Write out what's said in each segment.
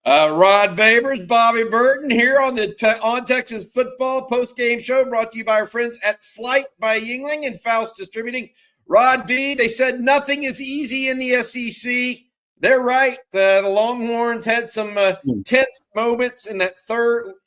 Rod Babers, Bobby Burton here on the On Texas Football post-game show brought to you by our friends at Flight by Yingling and Faust Distributing. Rod B, they said nothing is easy in the SEC. They're right. The Longhorns had some tense moments in that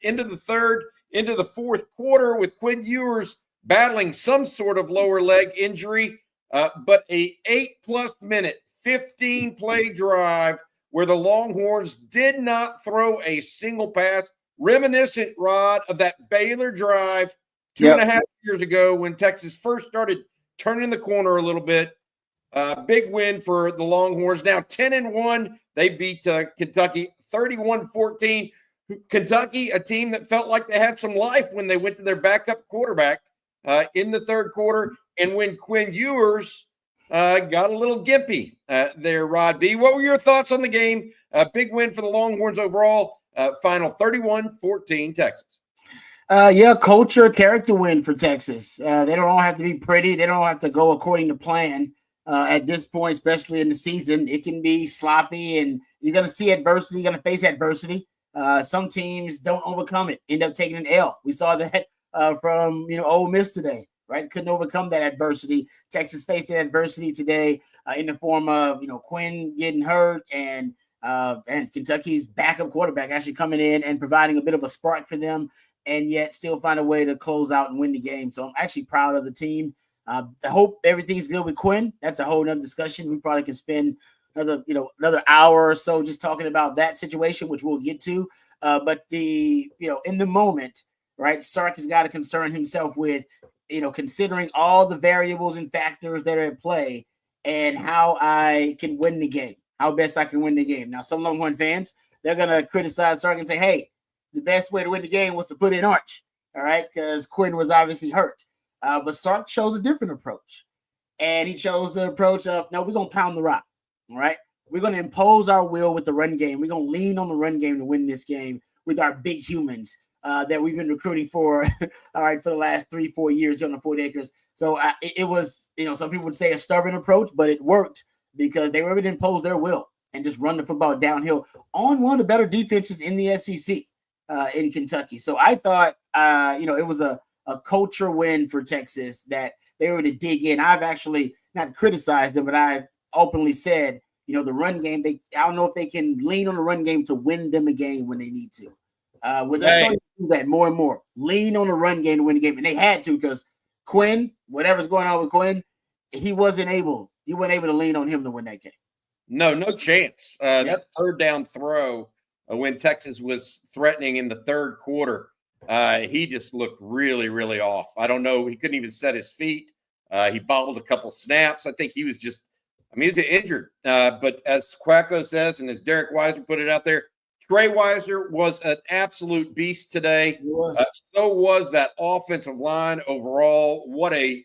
into the fourth quarter with Quinn Ewers battling some sort of lower leg injury, but a 8+ minute, 15-play drive where the Longhorns did not throw a single pass, reminiscent, Rod, of that Baylor drive 2.5 years ago when Texas first started turning the corner a little bit. Big win for the Longhorns. Now 10-1, they beat Kentucky 31-14. Kentucky, a team that felt like they had some life when they went to their backup quarterback in the third quarter, and when Quinn Ewers got a little gimpy there, Rod B. What were your thoughts on the game? Big win for the Longhorns overall. Final 31-14 Texas. Culture, character win for Texas. They don't all have to be pretty. They don't have to go according to plan at this point, especially in the season. It can be sloppy, and you're going to see adversity. You're going to face adversity. Some teams don't overcome it, end up taking an L. We saw that from Ole Miss today. Right, couldn't overcome that adversity. Texas faced that adversity today in the form of Quinn getting hurt and Kentucky's backup quarterback actually coming in and providing a bit of a spark for them, and yet still find a way to close out and win the game. So I'm actually proud of the team. I hope everything's good with Quinn. That's a whole nother discussion. We probably can spend another hour or so just talking about that situation, which we'll get to. But in the moment, right, Sark has got to concern himself with considering all the variables and factors that are at play and how I can win the game, how best I can win the game. Now, some Longhorn fans, they're going to criticize Sark and say, hey, the best way to win the game was to put in Arch, all right, because Quinn was obviously hurt. But Sark chose a different approach, and he chose the approach of, no, we're going to pound the rock, all right? We're going to impose our will with the run game. We're going to lean on the run game to win this game with our big humans that we've been recruiting for, all right, for the last 3-4 years on the 40 acres. So it was, some people would say a stubborn approach, but it worked because they were able to impose their will and just run the football downhill on one of the better defenses in the SEC in Kentucky. So I thought, it was a culture win for Texas that they were to dig in. I've actually not criticized them, but I've openly said, the run game, I don't know if they can lean on the run game to win them a game when they need to. They're starting to do that more and more. Lean on the run game to win the game. And they had to, because Quinn, whatever's going on with Quinn, he wasn't able to lean on him to win that game. No chance. That third down throw when Texas was threatening in the third quarter, he just looked really, really off. I don't know. He couldn't even set his feet. He bobbled a couple snaps. I think he was he's injured. But as Quacko says, and as Derek Weisner put it out there, Trey Weisner was an absolute beast today. So was that offensive line overall. What a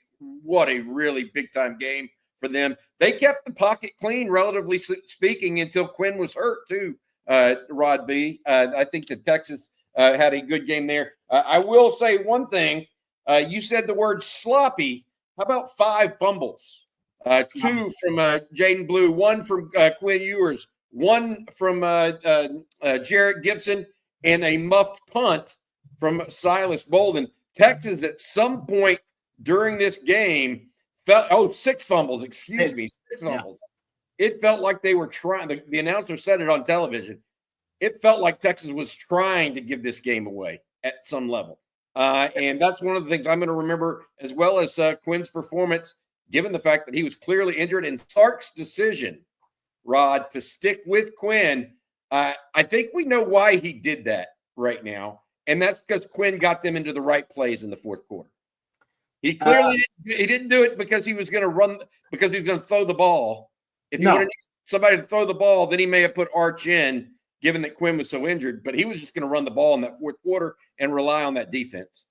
really big-time game for them. They kept the pocket clean, relatively speaking, until Quinn was hurt too, Rod B. I think that Texas had a good game there. I will say one thing. You said the word sloppy. How about 5 fumbles? 2 from Jaden Blue, 1 from Quinn Ewers, 1 from Jarrett Gibson, and a muffed punt from Silas Bolden. Texas at some point during this game felt 6 fumbles, excuse me. 6 fumbles. It felt like they were trying. The announcer said it on television. It felt like Texas was trying to give this game away at some level. And that's one of the things I'm going to remember, as well as Quinn's performance, given the fact that he was clearly injured, and Sark's decision, Rod, to stick with Quinn. I think we know why he did that right now, and that's because Quinn got them into the right plays in the fourth quarter. He clearly he didn't do it because he was going to run, because he was going to throw the ball. If he wanted somebody to throw the ball, then he may have put Arch in, given that Quinn was so injured. But he was just going to run the ball in that fourth quarter and rely on that defense.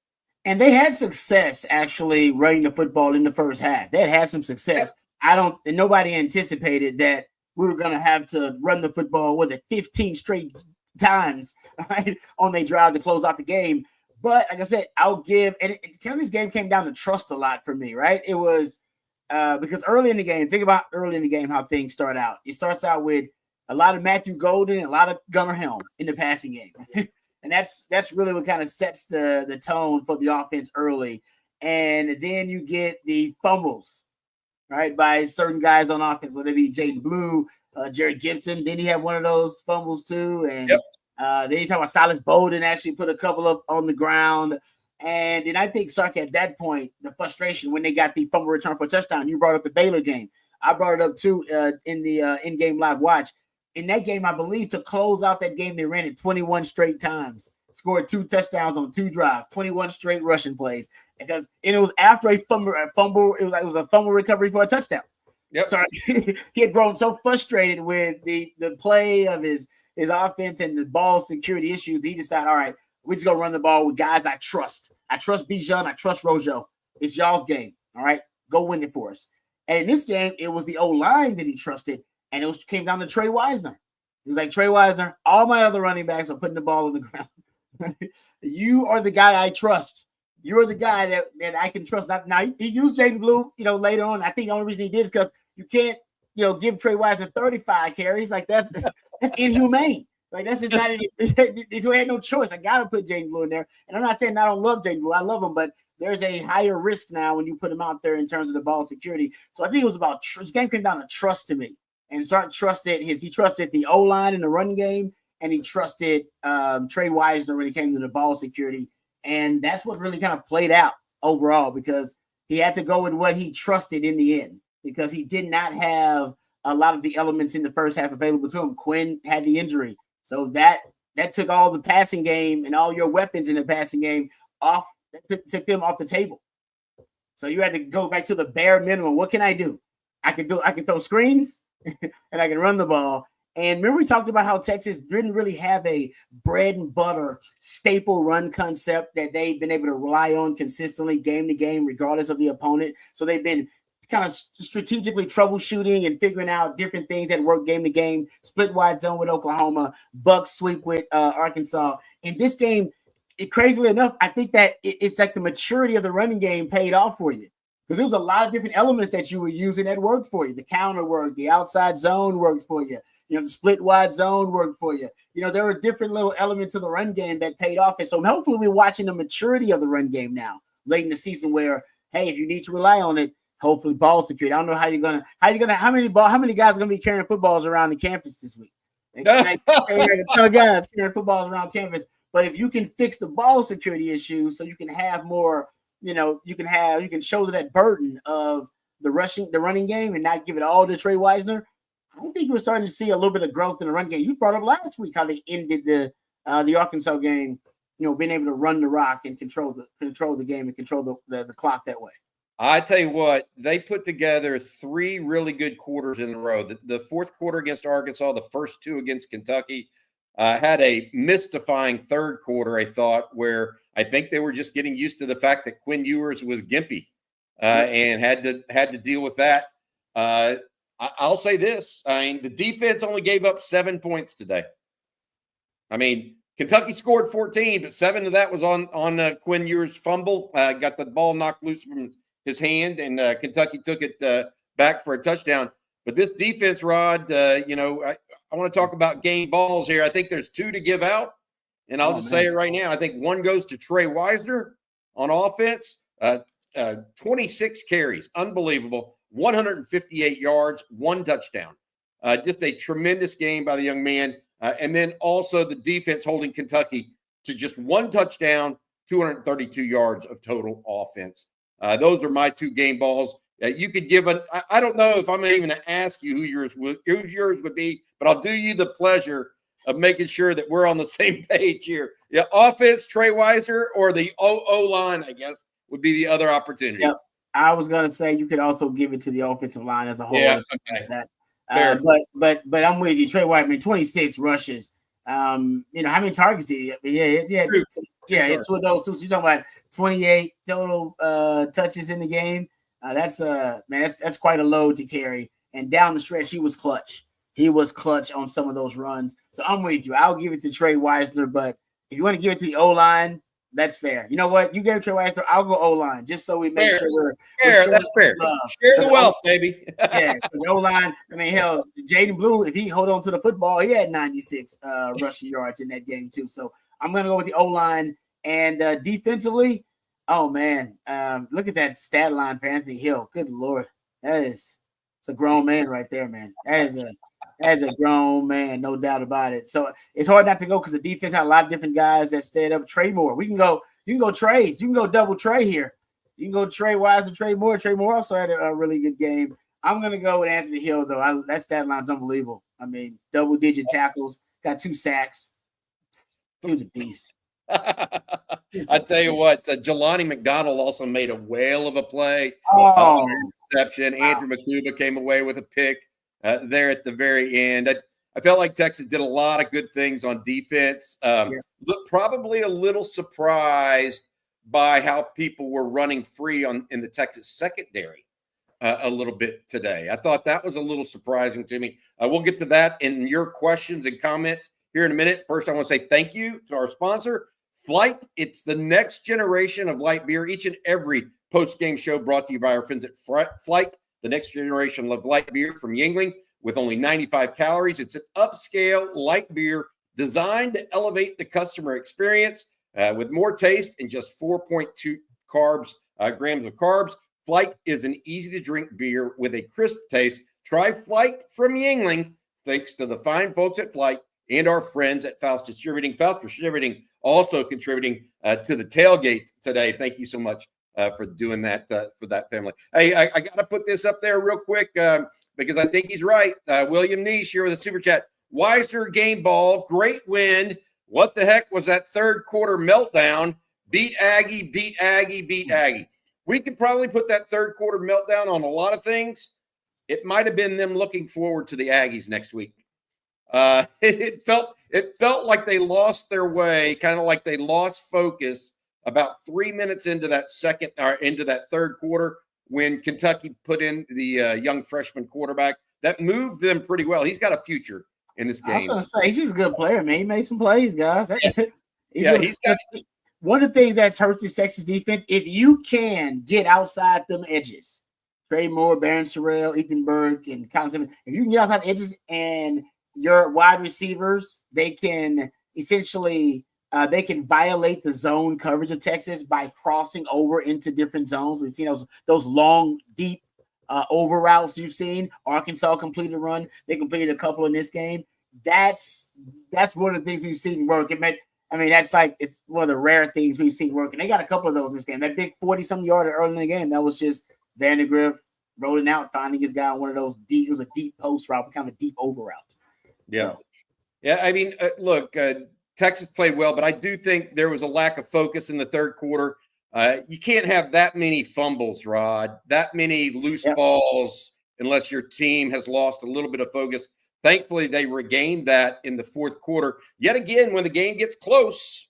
And they had success actually running the football in the first half. They had some success. Nobody anticipated that we were going to have to run the football, 15 straight times, right, on their drive to close out the game. But like I said, I'll give, and this game came down to trust a lot for me, right? It was because early in the game, think about early in the game how things start out. It starts out with a lot of Matthew Golden, and a lot of Gunnar Helm in the passing game. And that's really what kind of sets the tone for the offense early. And then you get the fumbles, right, by certain guys on offense, whether it be Jaden Blue, Jerry Gibson. Then he had one of those fumbles too. And then you talk about Silas Bowden actually put a couple up on the ground. And then I think Sark at that point, the frustration when they got the fumble return for a touchdown. You brought up the Baylor game. I brought it up too in the in-game live watch. In that game, I believe to close out that game, they ran it 21 straight times, scored 2 touchdowns on 2 drives, 21 straight rushing plays. And it was after a fumble. It was a fumble recovery for a touchdown. Yep. So he had grown so frustrated with the play of his offense and the ball security issues. He decided, all right, we're just gonna run the ball with guys I trust. I trust Bijan. I trust Rojo. It's y'all's game. All right, go win it for us. And in this game, it was the O-line that he trusted. And it came down to Trey Weisner. He was like, Trey Weisner, all my other running backs are putting the ball on the ground. You are the guy I trust. You're the guy that I can trust. Now he used Jaden Blue, later on. I think the only reason he did is because you can't, give Trey Weisner 35 carries. Like that's inhumane. Like that's just not. So I had no choice. I got to put Jaden Blue in there. And I'm not saying I don't love Jaden Blue. I love him, but there's a higher risk now when you put him out there in terms of the ball security. So I think it was about this game came down to trust to me. And Sark trusted the O-line in the run game, and he trusted Trey Weisner when it came to the ball security. And that's what really kind of played out overall, because he had to go with what he trusted in the end, because he did not have a lot of the elements in the first half available to him. Quinn had the injury. So that took all the passing game and all your weapons in the passing game off, took them off the table. So you had to go back to the bare minimum. What can I do? I can throw screens and I can run the ball. And remember we talked about how Texas didn't really have a bread and butter staple run concept that they've been able to rely on consistently game to game, regardless of the opponent. So they've been kind of strategically troubleshooting and figuring out different things that work game to game. Split wide zone with Oklahoma, buck sweep with Arkansas. In this game, crazily enough, I think that it's like the maturity of the running game paid off for you. Because there was a lot of different elements that you were using that worked for you. The counter worked, the outside zone worked for you. The split wide zone worked for you. There were different little elements of the run game that paid off. And so hopefully we're watching the maturity of the run game now, late in the season, where, hey, if you need to rely on it, hopefully ball security. I don't know how many guys are gonna be carrying footballs around the campus this week. A ton of guys carrying footballs around campus. But if you can fix the ball security issues, so you can have more. You can shoulder that burden of the running game and not give it all to Trey Weisner. I think we're starting to see a little bit of growth in the run game. You brought up last week how they ended the Arkansas game, being able to run the rock and control the game and control the clock that way. I tell you what, they put together 3 really good quarters in a row. The fourth quarter against Arkansas, the first 2 against Kentucky, had a mystifying third quarter, I thought, where I think they were just getting used to the fact that Quinn Ewers was gimpy and had to deal with that. I'll say this. The defense only gave up 7 points today. Kentucky scored 14, but 7 of that was on Quinn Ewers' fumble. Got the ball knocked loose from his hand, and Kentucky took it back for a touchdown. But this defense, Rod, I want to talk about game balls here. I think there's 2 to give out. And I'll say it right now. I think 1 goes to Trey Weisner on offense. 26 carries, unbelievable. 158 yards, 1 touchdown. Just a tremendous game by the young man. And then also the defense holding Kentucky to just 1 touchdown, 232 yards of total offense. Those are my 2 game balls. You could give I don't know if I'm even going to ask you who yours would be, but I'll do you the pleasure of making sure that we're on the same page here. Yeah, offense, Trey Weisner, or the O-line, I guess, would be the other opportunity. Yep. I was going to say you could also give it to the offensive line as a whole. Yeah, okay. But I'm with you. Trey Weisner, 26 rushes. How many targets did he have? Yeah, 2 of those 2. So you're talking about 28 total touches in the game. That's quite a load to carry. And down the stretch, he was clutch. He was clutch on some of those runs. So I'm with you. I'll give it to Trey Weisner, but if you want to give it to the O-line, That's fair. You know what? You gave Trey Weisner. I'll go O-line just so we make Fair. sure we're Fair. That's fair. Share the wealth, baby. Yeah, the O-line. I mean, hell, Jaden Blue, if he hold on to the football, he had 96 rushing yards in that game too. So I'm going to go with the O-line. And defensively, oh, man, look at that stat line for Anthony Hill. Good Lord. It's a grown man right there, man. That is a grown man, no doubt about it. So it's hard not to go because the defense had a lot of different guys that stayed up. Trey Moore. You can go Treys. You can go double Trey here. You can go Trey Weisner, Trey Moore. Trey Moore also had a really good game. I'm going to go with Anthony Hill, though. That stat line's unbelievable. I mean, double-digit tackles, got 2 sacks. Dude's a beast. I tell you what, Jelani McDonald also made a whale of a play. Interception. Wow. Andrew Makuba came away with a pick there at the very end. I felt like Texas did a lot of good things on defense. Probably a little surprised by how people were running free in the Texas secondary a little bit today. I thought that was a little surprising to me. We'll get to that in your questions and comments here in a minute. First, I want to say thank you to our sponsor, Flight. It's the next generation of light beer. Each and every post-game show brought to you by our friends at Flight, the next generation of light beer from Yuengling with only 95 calories. It's an upscale light beer designed to elevate the customer experience with more taste and just 4.2 grams of carbs. Flight is an easy-to-drink beer with a crisp taste. Try Flight from Yuengling, thanks to the fine folks at Flight and our friends at Faust Distributing. Faust Distributing also contributing to the tailgate today. Thank you so much for doing that for that family. Hey, I got to put this up there real quick because I think he's right. William Nish here with a super chat. Weisner game ball, great win. What the heck was that third quarter meltdown? Beat Aggie, beat Aggie, beat Aggie. We could probably put that third quarter meltdown on a lot of things. It might have been them looking forward to the Aggies next week. It felt like they lost their way, kind of like they lost focus about 3 minutes into that third quarter when Kentucky put in the young freshman quarterback. That moved them pretty well. He's got a future in this game. I was going to say, he's just a good player, man. He made some plays, guys. He's got one of the things that's hurt the Texas defense, if you can get outside them edges, Trey Moore, Barron Sorrell, Ethan Burke, and Colin Simmons, if you can get outside the edges and your wide receivers, they can essentially they can violate the zone coverage of Texas by crossing over into different zones. We've seen those long, deep over routes you've seen. Arkansas completed a run. They completed a couple in this game. That's one of the things we've seen work. It's one of the rare things we've seen work. And they got a couple of those in this game. That big 40-something yarder early in the game, that was just Vandegrift rolling out, finding his guy on one of those deep. It was a deep post route, kind of a deep over route. Yeah. So. Yeah, I mean, look, Texas played well, but I do think there was a lack of focus in the third quarter. You can't have that many fumbles, Rod, that many loose balls, unless your team has lost a little bit of focus. Thankfully, they regained that in the fourth quarter. Yet again, when the game gets close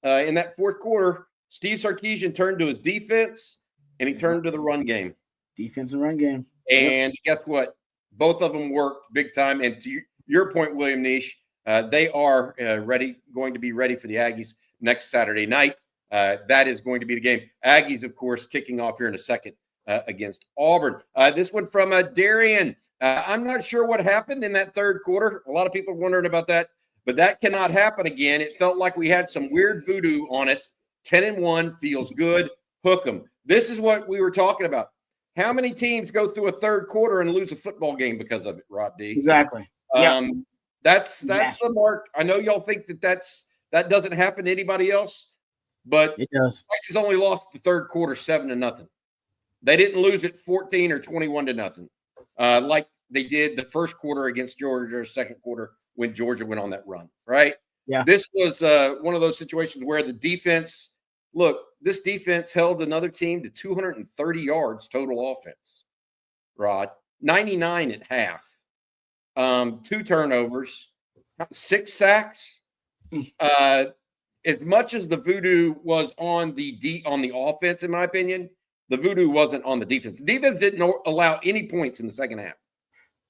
in that fourth quarter, Steve Sarkeesian turned to his defense, and he turned to the run game. Defense and run game. And guess what? Both of them worked big time. And to your point, William Nish, they are going to be ready for the Aggies next Saturday night. That is going to be the game. Aggies, of course, kicking off here in a second against Auburn. This one from Darian. I'm not sure what happened in that third quarter. A lot of people are wondering about that, but that cannot happen again. It felt like we had some weird voodoo on it. 10-1 feels good. Hook 'em. This is what we were talking about. How many teams go through a third quarter and lose a football game because of it, Rod D? Exactly. That's the mark. I know y'all think that doesn't happen to anybody else, but it does. Texas only lost the third quarter 7-0. They didn't lose it 14 or 21-0, like they did the first quarter against Georgia, second quarter when Georgia went on that run. Right? Yeah. This was one of those situations where the defense. Look, this defense held another team to 230 yards total offense. Rod, 99 at half. 2 turnovers, 6 sacks. As much as the voodoo was on the offense, in my opinion, the voodoo wasn't on the defense. The defense didn't allow any points in the second half.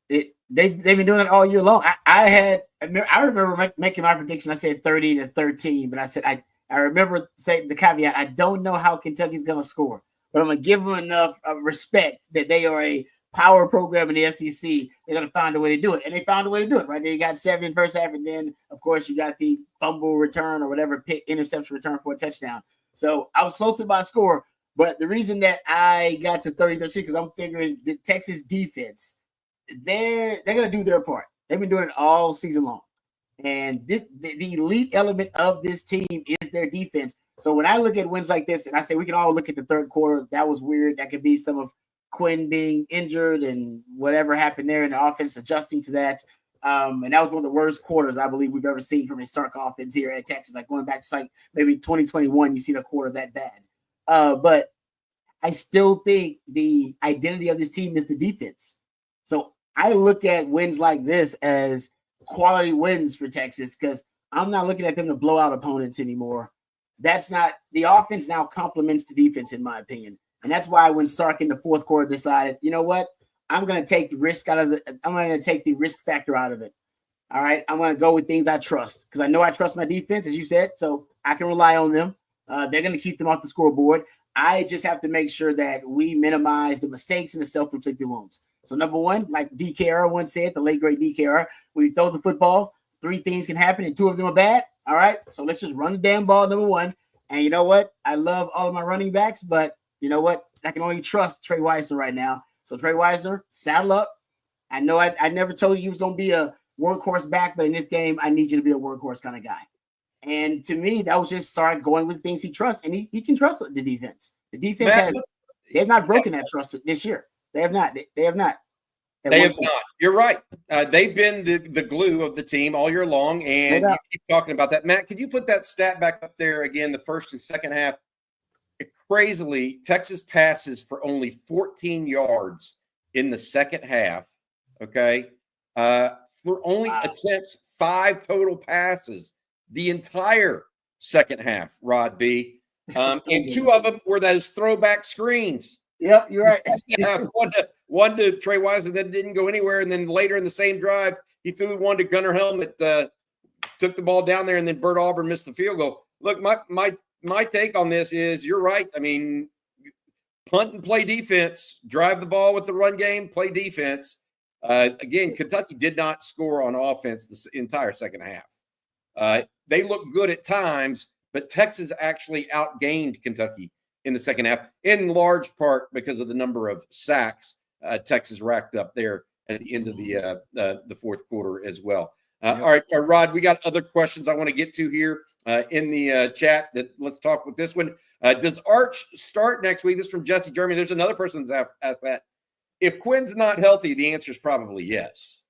They've been doing it all year long. I remember making my prediction. I said 30-13, but I said I remember saying the caveat, I don't know how Kentucky's going to score, but I'm going to give them enough respect that they are a power program in the SEC. They're going to find a way to do it. And they found a way to do it, right? They got 7 in first half. And then, of course, you got the fumble return or whatever, pick interception return for a touchdown. So I was close to my score. But the reason that I got to 30-13, because I'm figuring the Texas defense, they're going to do their part. They've been doing it all season long. And the elite element of this team is their defense. So when I look at wins like this, and I say we can all look at the third quarter, that was weird. That could be some of Quinn being injured and whatever happened there in the offense, adjusting to that. And that was one of the worst quarters I believe we've ever seen from a Sark offense here at Texas. Like going back to like maybe 2021, you see the quarter that bad. But I still think the identity of this team is the defense. So I look at wins like this as quality wins for Texas because I'm not looking at them to blow out opponents anymore. That's not the offense now complements the defense, in my opinion. And that's why when Sark in the fourth quarter decided, you know what, I'm going to take the risk out of I'm going to take the risk factor out of it. All right. I'm going to go with things I trust because I know I trust my defense, as you said, so I can rely on them. They're going to keep them off the scoreboard. I just have to make sure that we minimize the mistakes and the self-inflicted wounds. So number one, like DKR once said, the late great DKR, when you throw the football, 3 things can happen and 2 of them are bad. All right. So let's just run the damn ball, number one. And you know what? I love all of my running backs, but you know what? I can only trust Trey Weisner right now. So Trey Weisner, saddle up. I know I never told you he was going to be a workhorse back, but in this game, I need you to be a workhorse kind of guy. And to me, that was just Sark going with things he trusts, and he can trust the defense. The defense they have not broken that trust this year. They have not. They have not. They have not. You're right. They've been the glue of the team all year long, and you keep talking about that. Matt, could you put that stat back up there again, the first and second half? Crazily, Texas passes for only 14 yards in the second half, okay? For only attempts 5 total passes the entire second half, Rod B. And 2 of them were those throwback screens. Yep, you're right. one to Trey Weisner that didn't go anywhere, and then later in the same drive, he threw one to Gunnar Helmet, took the ball down there, and then Bert Auburn missed the field goal. Look, my take on this is you're right. I mean, punt and play defense, drive the ball with the run game, play defense. Again, Kentucky did not score on offense this entire second half. They looked good at times, but Texas actually outgained Kentucky in the second half, in large part because of the number of sacks Texas racked up there at the end of the fourth quarter as well. All right, Rod, we got other questions I want to get to here in the chat. Let's talk with this one. Does Arch start next week? This is from Jesse Jeremy. There's another person that's asked that. If Quinn's not healthy, the answer is probably yes.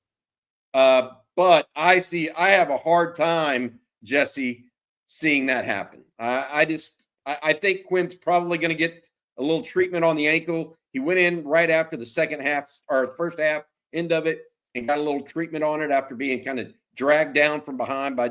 But I have a hard time, Jesse, seeing that happen. I think Quinn's probably going to get a little treatment on the ankle. He went in right after the second half or first half end of it and got a little treatment on it after being kind of dragged down from behind by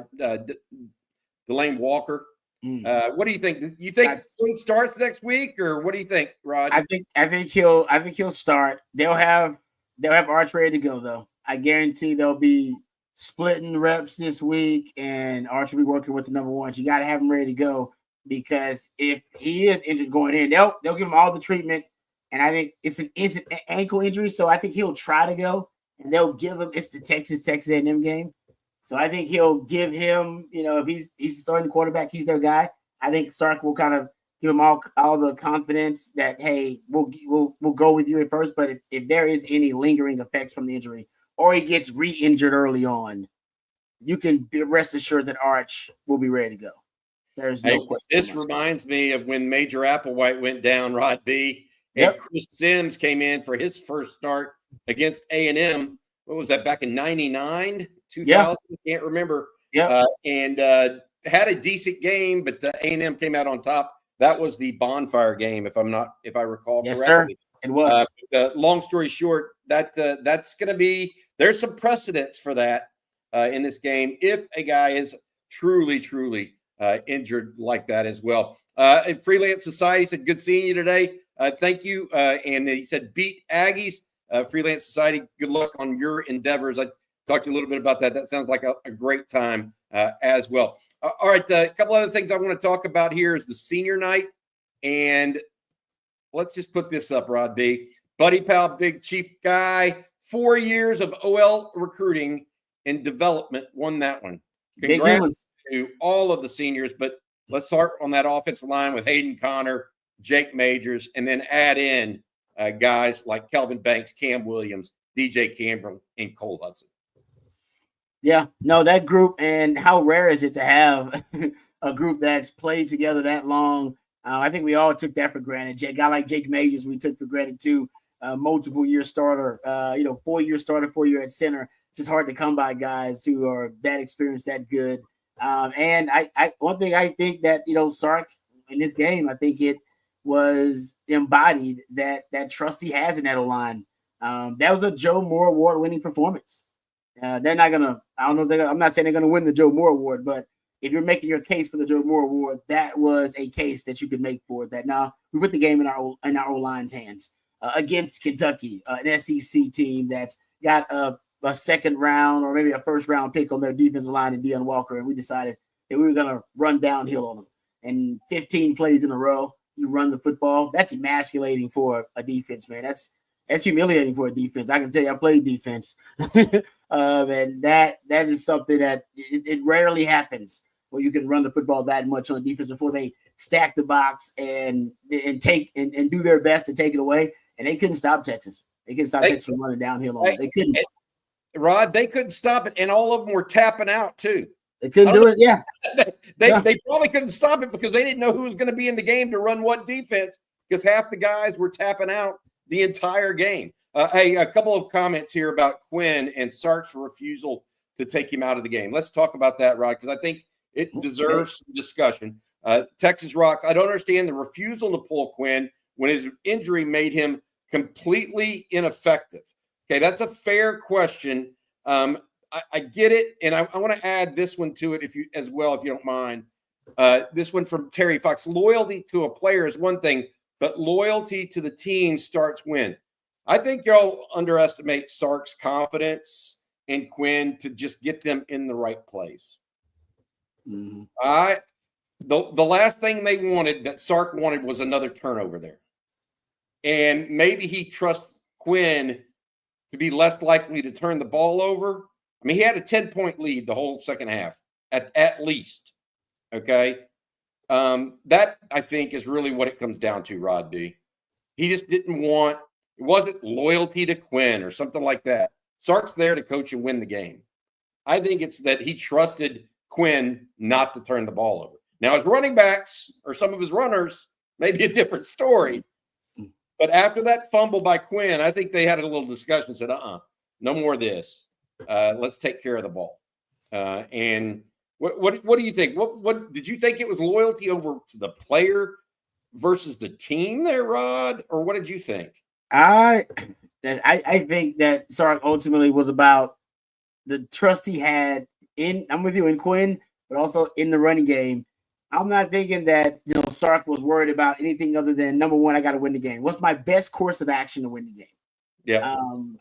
Delane Walker. What do you think? You think Quinn starts next week, or what do you think, Rod? I think he'll start. They'll have Arch ready to go though. I guarantee they'll be splitting reps this week, and Arch will be working with the number ones. You got to have him ready to go. Because if he is injured going in, they'll give him all the treatment, and I think it's an ankle injury, so I think he'll try to go, and they'll give him. It's the Texas A&M game, so I think he'll give him. You know, if he's starting quarterback, he's their guy. I think Sark will kind of give him all the confidence that hey, we'll go with you at first, but if there is any lingering effects from the injury, or he gets re-injured early on, you can be rest assured that Arch will be ready to go. There's no question. This reminds me of when Major Applewhite went down, Rod B. And Chris Sims came in for his first start against A&M. What was that, back in 99, 2000? Can't remember. And had a decent game, but A&M came out on top. That was the bonfire game, if I recall correctly. Sir. It was. Long story short, that's going to be – there's some precedence for that in this game if a guy is truly injured like that as well. Freelance Society said, good seeing you today. Thank you. And he said, beat Aggies. Freelance Society, good luck on your endeavors. I talk to you a little bit about that. That sounds like a great time as well. All right, a couple other things I want to talk about here is the senior night. And let's just put this up, Rod B. Buddy Pal, Big Chief guy, 4 years of OL recruiting and development, won that one. Congrats to all of the seniors, but let's start on that offensive line with Hayden Connor, Jake Majors, and then add in guys like Kelvin Banks, Cam Williams, DJ Campbell, and Cole Hudson. Yeah, no, that group, and how rare is it to have a group that's played together that long? I think we all took that for granted. A guy like Jake Majors, we took for granted too. Multiple year starter, 4-year starter, 4-year at center. It's just hard to come by guys who are that experienced, that good. And I one thing I think that, Sark in this game, I think it was embodied that trust he has in that O-line. That was a Joe Moore Award-winning performance. They're not gonna. I don't know. I'm not saying they're gonna win the Joe Moore Award, but if you're making your case for the Joe Moore Award, that was a case that you could make for it. That now we put the game in our O-line's hands against Kentucky, an SEC team that's got a second round or maybe a first round pick on their defensive line in Deion Walker, and we decided that we were gonna run downhill on them. And 15 plays in a row, you run the football. That's emasculating for a defense, man. That's humiliating for a defense. I can tell you, I played defense. And that is something that it rarely happens where you can run the football that much on defense before they stack the box and take and do their best to take it away. And they couldn't stop Texas. They couldn't stop Texas from running downhill on it. They couldn't. Rod, they couldn't stop it, and all of them were tapping out too. They couldn't do it. Yeah. They probably couldn't stop it because they didn't know who was going to be in the game to run what defense because half the guys were tapping out the entire game. Hey, a couple of comments here about Quinn and Sark's refusal to take him out of the game. Let's talk about that, Rod, because I think it deserves some discussion. Texas Rocks, I don't understand the refusal to pull Quinn when his injury made him completely ineffective. Okay, that's a fair question. I get it, and I want to add this one to it if you don't mind. This one from Terry Fox. Loyalty to a player is one thing, but loyalty to the team starts when. I think y'all underestimate Sark's confidence in Quinn to just get them in the right place. Mm-hmm. The last thing they wanted that Sark wanted was another turnover there. And maybe he trusts Quinn to be less likely to turn the ball over. I mean, he had a 10-point lead the whole second half at least. Okay. That I think is really what it comes down to, Rod B. He just didn't want, it wasn't loyalty to Quinn or something like that. Sark's there to coach and win the game. I think it's that he trusted Quinn not to turn the ball over. Now, his running backs or some of his runners may be a different story. But after that fumble by Quinn, I think they had a little discussion and said, no more of this. Let's take care of the ball. And what do you think? What did you think it was loyalty over to the player versus the team there, Rod? Or what did you think? I think that Sark ultimately was about the trust he had I'm with you in Quinn, but also in the running game. I'm not thinking that, Sark was worried about anything other than, number one, I got to win the game. What's my best course of action to win the game? Yeah.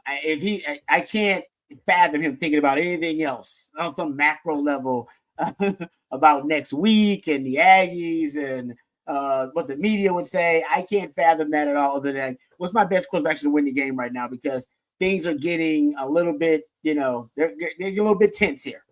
I can't fathom him thinking about anything else on some macro level about next week and the Aggies and what the media would say. I can't fathom that at all. Other than what's my best course of action to win the game right now, because things are getting a little bit, they're getting a little bit tense here.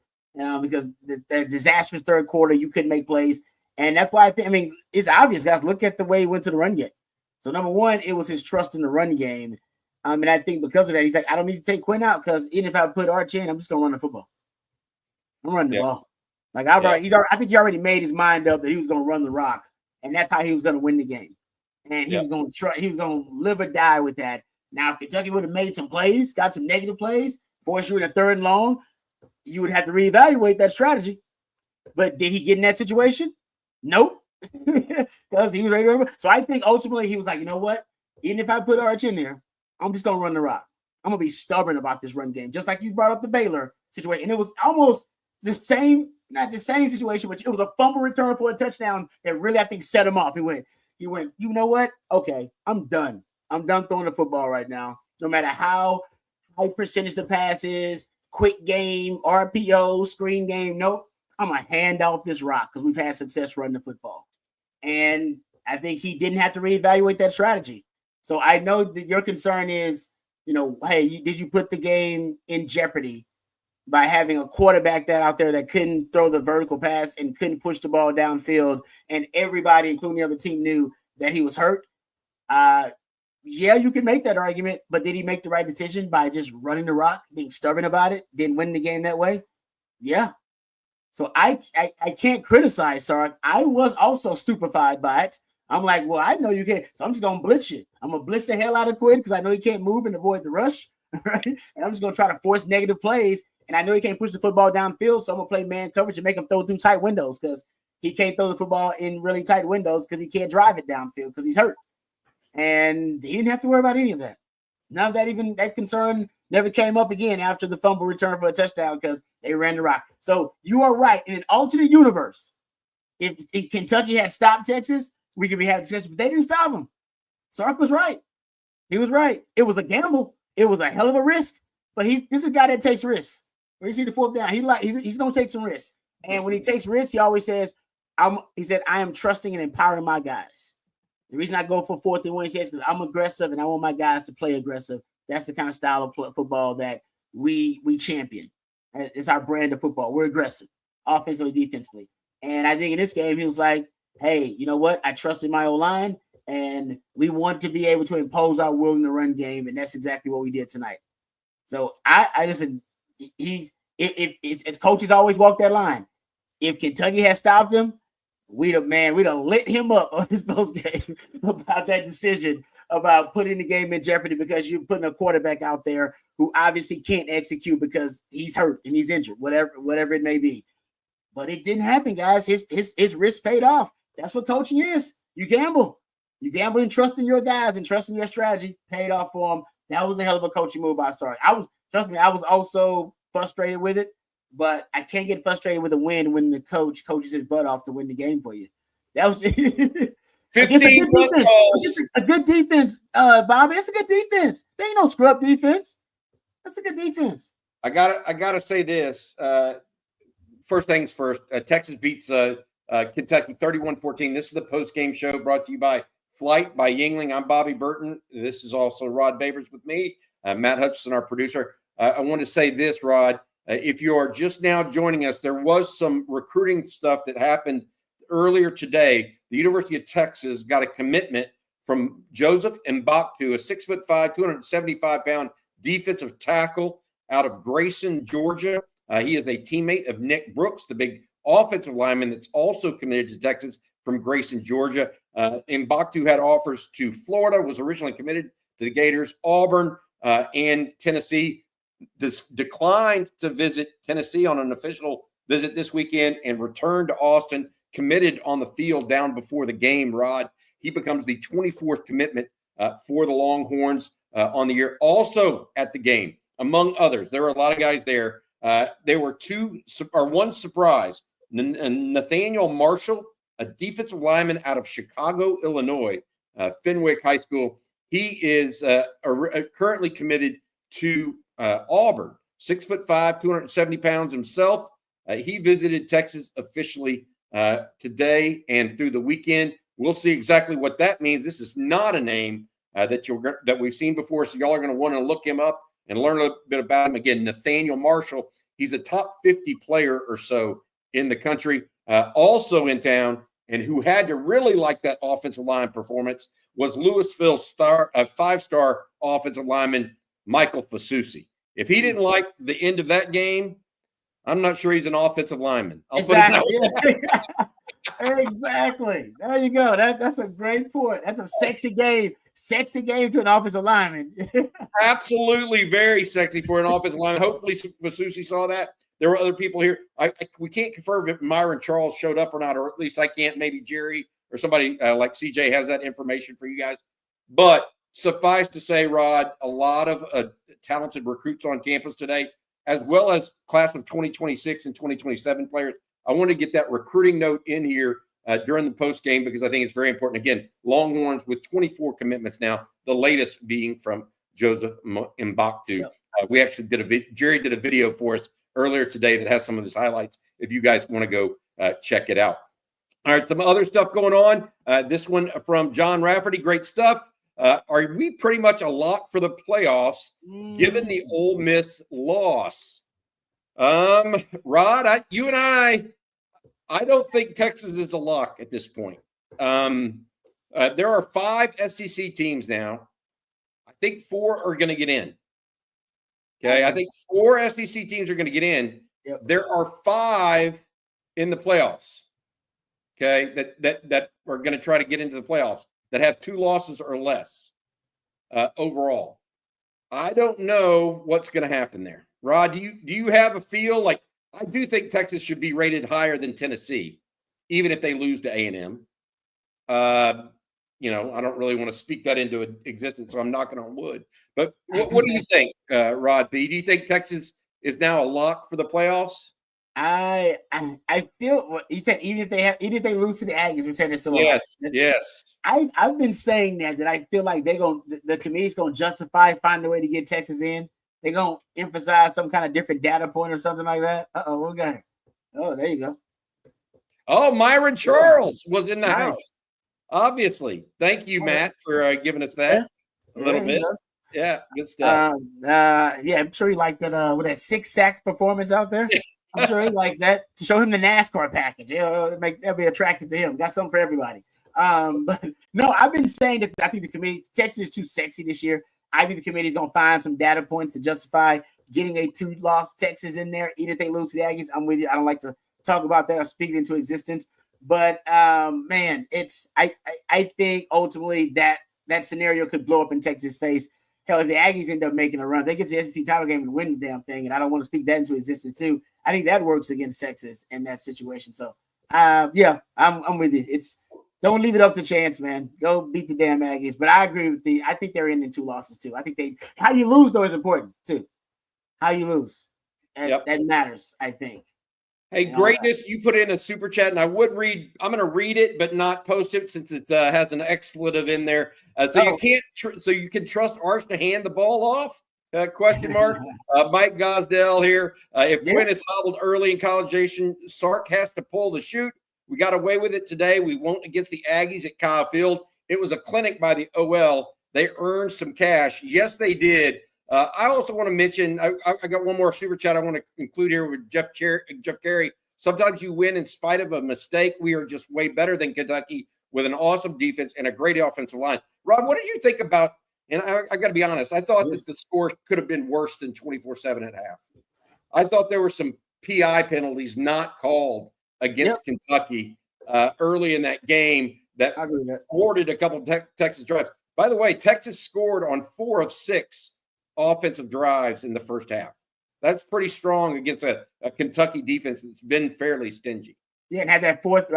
Because the disastrous third quarter, you couldn't make plays. And that's why it's obvious, guys. Look at the way he went to the run game. So, number one, it was his trust in the run game. And I think because of that, he's like, I don't need to take Quinn out because even if I put Archie in, I'm just going to run the football. I'm running the ball. Like, I think he already made his mind up that he was going to run the rock. And that's how he was going to win the game. And he was going to try. He was going to live or die with that. Now, if Kentucky would have made some plays, got some negative plays, forced you in a third and long, you would have to reevaluate that strategy. But did he get in that situation? Nope. Because he was ready to run. So I think ultimately he was like, you know what? Even if I put Arch in there, I'm just going to run the rock. I'm going to be stubborn about this run game. Just like you brought up the Baylor situation. And it was almost the same, not the same situation, but it was a fumble return for a touchdown that really, I think, set him off. He went, you know what? Okay, I'm done. I'm done throwing the football right now. No matter how high percentage the pass is, quick game, RPO, screen game. Nope. I'm going to hand off this rock because we've had success running the football. And I think he didn't have to reevaluate that strategy. So I know that your concern is, hey, did you put the game in jeopardy by having a quarterback out there that couldn't throw the vertical pass and couldn't push the ball downfield, and everybody, including the other team, knew that he was hurt? Yeah, you can make that argument, but did he make the right decision by just running the rock, being stubborn about it, didn't win the game that way? Yeah. So I can't criticize Sark. I was also stupefied by it. I'm like, well, I know you can't, so I'm just going to blitz you. I'm going to blitz the hell out of Quinn because I know he can't move and avoid the rush, right? And I'm just going to try to force negative plays, and I know he can't push the football downfield, so I'm going to play man coverage and make him throw through tight windows because he can't throw the football in really tight windows because he can't drive it downfield because he's hurt. And he didn't have to worry about any of that. None of that, even that concern never came up again after the fumble return for a touchdown because they ran the rock. So you are right. In an alternate universe, if Kentucky had stopped Texas, we could be having discussion, but they didn't stop him. Sark was right. He was right. It was a gamble. It was a hell of a risk, but this is a guy that takes risks. When you see the fourth down, he's going to take some risks. And when he takes risks, he always says, I am trusting and empowering my guys. The reason I go for 4th and 1 is because I'm aggressive and I want my guys to play aggressive. That's the kind of style of football that we champion. It's our brand of football. We're aggressive, offensively, defensively. And I think in this game, he was like, hey, you know what? I trusted my O-line, and we want to be able to impose our will in the run game, and that's exactly what we did tonight. So I just – it's coaches always walk that line. If Kentucky had stopped him, we'd have lit him up on his post game about that decision about putting the game in jeopardy because you're putting a quarterback out there who obviously can't execute because he's hurt and he's injured, whatever it may be. But it didn't happen, guys. His risk paid off. That's what coaching is. You gamble. You gamble and trust in your guys and trust in your strategy. Paid off for him. That was a hell of a coaching move by Sark. I was also frustrated with it. But I can't get frustrated with a win when the coach coaches his butt off to win the game for you. That was 15 a good defense, Bobby. That's a good defense. They ain't no scrub defense. That's a good defense. I gotta say this. First things first. Texas beats Kentucky 31-14. This is the post-game show brought to you by Flight by Yingling. I'm Bobby Burton. This is also Rod Babers with me, Matt Hutchison, our producer. I want to say this, Rod. If you are just now joining us, there was some recruiting stuff that happened earlier today. The University of Texas got a commitment from Joseph Mbaktu, a 6'5", 275-pound defensive tackle out of Grayson, Georgia. He is a teammate of Nick Brooks, the big offensive lineman that's also committed to Texas from Grayson, Georgia. Mbaktu had offers to Florida, was originally committed to the Gators, Auburn, and Tennessee. Declined to visit Tennessee on an official visit this weekend and returned to Austin, committed on the field down before the game, Rod. He becomes the 24th commitment for the Longhorns on the year. Also at the game, among others, there were a lot of guys there. There were one surprise. Nathaniel Marshall, a defensive lineman out of Chicago, Illinois, Fenwick High School. He is currently committed to Auburn, 6'5", 270 pounds himself. He visited Texas officially today and through the weekend. We'll see exactly what that means. This is not a name that we've seen before, so y'all are going to want to look him up and learn a little bit about him. Again, Nathaniel Marshall. He's a top 50 player or so in the country. Also in town, and who had to really like that offensive line performance was Louisville five-star offensive lineman Michael Fasusi. If he didn't like the end of that game, I'm not sure he's an offensive lineman. Exactly. Exactly. There you go. That's a great point. That's a sexy game. Sexy game to an offensive lineman. Absolutely very sexy for an offensive lineman. Hopefully Fasusi saw that. There were other people here. We can't confirm if Myron Charles showed up or not, or at least I can't. Maybe Jerry or somebody like CJ has that information for you guys. But suffice to say, Rod, a lot of talented recruits on campus today, as well as class of 2026 and 2027 players. I want to get that recruiting note in here during the post game because I think it's very important. Again, Longhorns with 24 commitments now, the latest being from Joseph Mbaktu We actually Jerry did a video for us earlier today that has some of his highlights. If you guys want to go check it out. All right, some other stuff going on. This one from John Rafferty, great stuff. Are we pretty much a lock for the playoffs given the Ole Miss loss? Rod, you and I don't think Texas is a lock at this point. There are 5 SEC teams now. I think 4 are going to get in. Okay, I think 4 SEC teams are going to get in. Yep. There are 5 in the playoffs. Okay, that are going to try to get into the playoffs that have 2 losses or less overall. I don't know what's going to happen there. Rod, do you have a feel? Like, I do think Texas should be rated higher than Tennessee, even if they lose to A&M. I don't really want to speak that into existence, so I'm knocking on wood. But what do you think, Rod B? Do you think Texas is now a lock for the playoffs? I feel what you said. Even if they lose to the Aggies, we're saying it's still yes. I've been saying that I feel like the committee's gonna find a way to get Texas in. They're gonna emphasize some kind of different data point or something like that. What we got here? Oh, there you go. Oh, Myron Charles was in the house. Obviously, thank you, Matt, for giving us that a little bit. Yeah, good stuff. I'm sure he liked that with that 6 sacks performance out there. I'm sure he likes that to show him the NASCAR package. That'll be attractive to him. Got something for everybody. But no, I've been saying that I think the committee, Texas is too sexy this year. I think the committee is going to find some data points to justify getting a 2-loss Texas in there, even if they lose to the Aggies. I'm with you. I don't like to talk about that or speak it into existence. But man, I think ultimately that scenario could blow up in Texas' face. Hell, if the Aggies end up making a run, they get to the SEC title game and win the damn thing. And I don't want to speak that into existence too. I think that works against Texas in that situation. So I'm with you. Don't leave it up to chance, man. Go beat the damn Aggies. But I agree with I think they're in 2 losses too. I think how you lose though is important too. How you lose. That matters, I think. Hey, Greatness, you put in a super chat, and I'm going to read it, but not post it since it has an expletive in there. So you can trust Arch to hand the ball off? Question mark. Mike Gosdell here. If Quinn is hobbled early in collegiation, Sark has to pull the shoot. We got away with it today. We won't against the Aggies at Kyle Field. It was a clinic by the OL. They earned some cash. Yes, they did. I also want to mention, I got one more super chat I want to include here with Jeff Carey. Sometimes you win in spite of a mistake. We are just way better than Kentucky with an awesome defense and a great offensive line. Rob, what did you think about, and I got to be honest, I thought that the score could have been worse than 24-7 at half. I thought there were some PI penalties not called against Kentucky early in that game that thwarted a couple of Texas drives. By the way, Texas scored on 4 of 6 offensive drives in the first half. That's pretty strong against a Kentucky defense that's been fairly stingy. Yeah, and had that fourth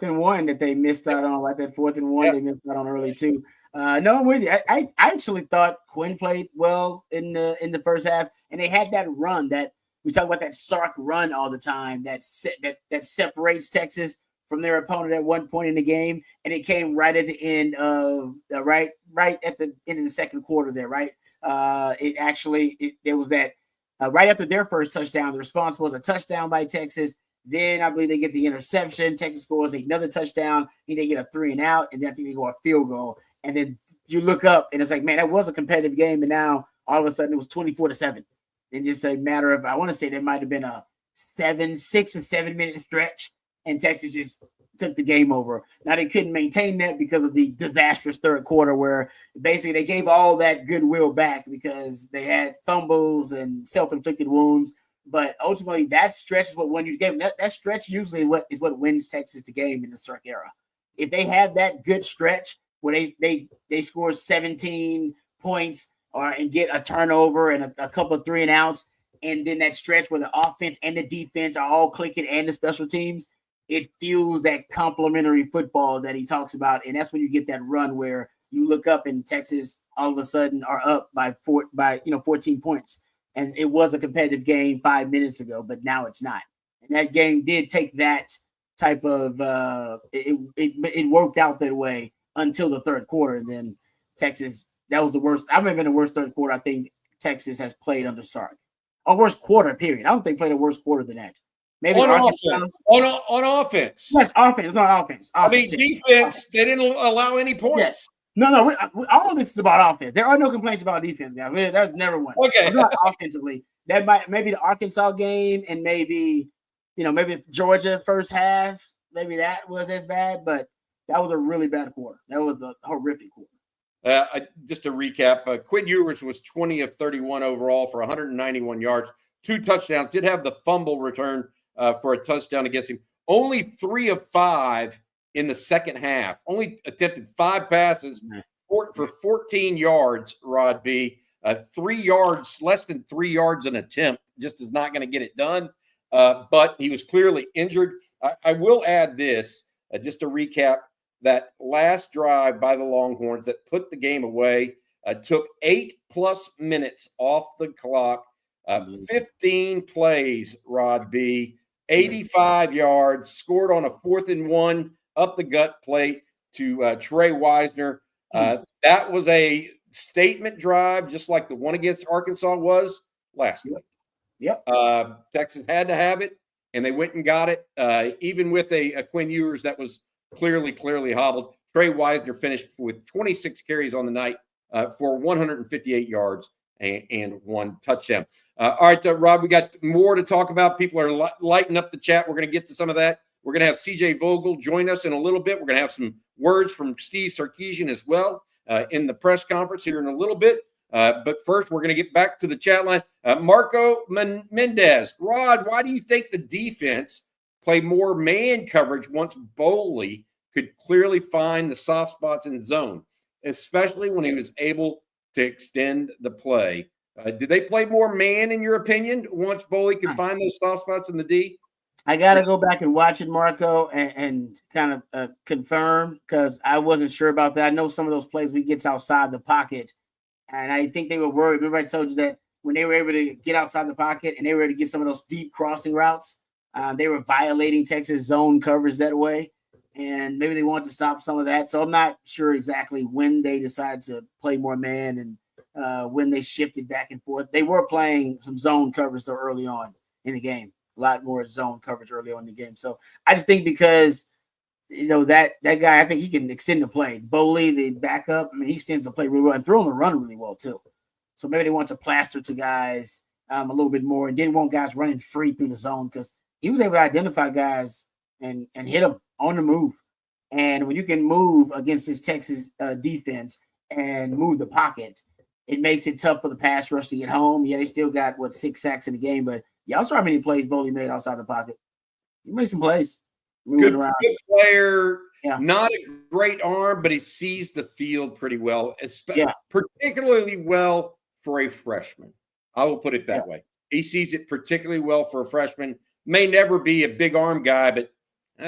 and 1 that they missed out on. Right, that 4th and 1 they missed out on early too. No, I'm with you. I actually thought Quinn played well in the first half, and they had that run that we talk about, that Sark run all the time that separates Texas from their opponent at one point in the game, and it came right at the end of right at the end of the second quarter there. Right, there was that right after their first touchdown. The response was a touchdown by Texas. Then I believe they get the interception. Texas scores another touchdown. And they get a 3 and out, and then I think they go a field goal. And then you look up, and it's like, man, that was a competitive game. And now all of a sudden it was 24-7. And just a matter of, I want to say there might have been a 6 or 7 minute stretch, and Texas just took the game over. Now they couldn't maintain that because of the disastrous third quarter, where basically they gave all that goodwill back because they had fumbles and self-inflicted wounds. But ultimately, that stretch is what won you the game. That stretch usually is what wins Texas the game in the Sark era. If they have that good stretch where they score 17 points and get a turnover and a couple of 3 and outs, and then that stretch where the offense and the defense are all clicking and the special teams, it fuels that complementary football that he talks about. And that's when you get that run where you look up and Texas all of a sudden are up by 14 points. And it was a competitive game 5 minutes ago, but now it's not. And that game did take that type of it worked out that way until the third quarter. And then Texas, that was the worst. I remember the worst third quarter I think Texas has played under Sark. Or worst quarter, period. I don't think played a worse quarter than that. Maybe on offense. On offense. Yes, offense, not offense. I mean, defense, they didn't allow any points. Yes. No, all of this is about offense. There are no complaints about defense, guys. That's never one. Okay. Not offensively. That maybe the Arkansas game and maybe Georgia first half, maybe that was as bad, but that was a really bad quarter. That was a horrific quarter. Just to recap, Quinn Ewers was 20 of 31 overall for 191 yards, 2 touchdowns, did have the fumble return for a touchdown against him. Only 3 of 5 in the second half. Only attempted 5 passes for 14 yards, Rod B. 3 yards, less than 3 yards an attempt, just is not going to get it done. But he was clearly injured. I will add this, just to recap, that last drive by the Longhorns that put the game away took 8+ minutes off the clock, 15 plays, Rod B., 85 yards, scored on a 4th and 1 up the gut plate to Trey Weisner. That was a statement drive, just like the one against Arkansas was last week. Yep. Texas had to have it, and they went and got it, even with a Quinn Ewers that was clearly hobbled. Trey Weisner finished with 26 carries on the night for 158 yards and 1 touchdown. All right, Rob, we got more to talk about. People are lighting up the chat. We're going to get to some of that. We're going to have CJ Vogel join us in a little bit. We're going to have some words from Steve Sarkeesian as well in the press conference here in a little bit. But first, we're going to get back to the chat line. Marco Mendez. Rod, why do you think the defense played more man coverage once Boley could clearly find the soft spots in zone, especially when he was able to extend the play? Did they play more man, in your opinion, once Boley could find those soft spots in the D? I got to go back and watch it, Marco, and kind of confirm, because I wasn't sure about that. I know some of those plays we gets outside the pocket, and I think they were worried. Remember I told you that when they were able to get outside the pocket and they were able to get some of those deep crossing routes, they were violating Texas zone coverage that way, and maybe they wanted to stop some of that. So I'm not sure exactly when they decided to play more man and when they shifted back and forth. They were playing some zone coverage so early on in the game. A lot more zone coverage early on in the game. So I just think because, that guy, I think he can extend the play. Boley, the backup, he extends the play really well and throw on the run really well too. So maybe they want to plaster to guys a little bit more and didn't want guys running free through the zone, because he was able to identify guys and hit them on the move. And when you can move against this Texas defense and move the pocket, it makes it tough for the pass rush to get home. Yeah, they still got, 6 sacks in the game, but y'all saw how many plays Boley made outside the pocket. He made some plays. Good player, not a great arm, but he sees the field pretty well, particularly well for a freshman. I will put it that way. He sees it particularly well for a freshman. May never be a big arm guy, but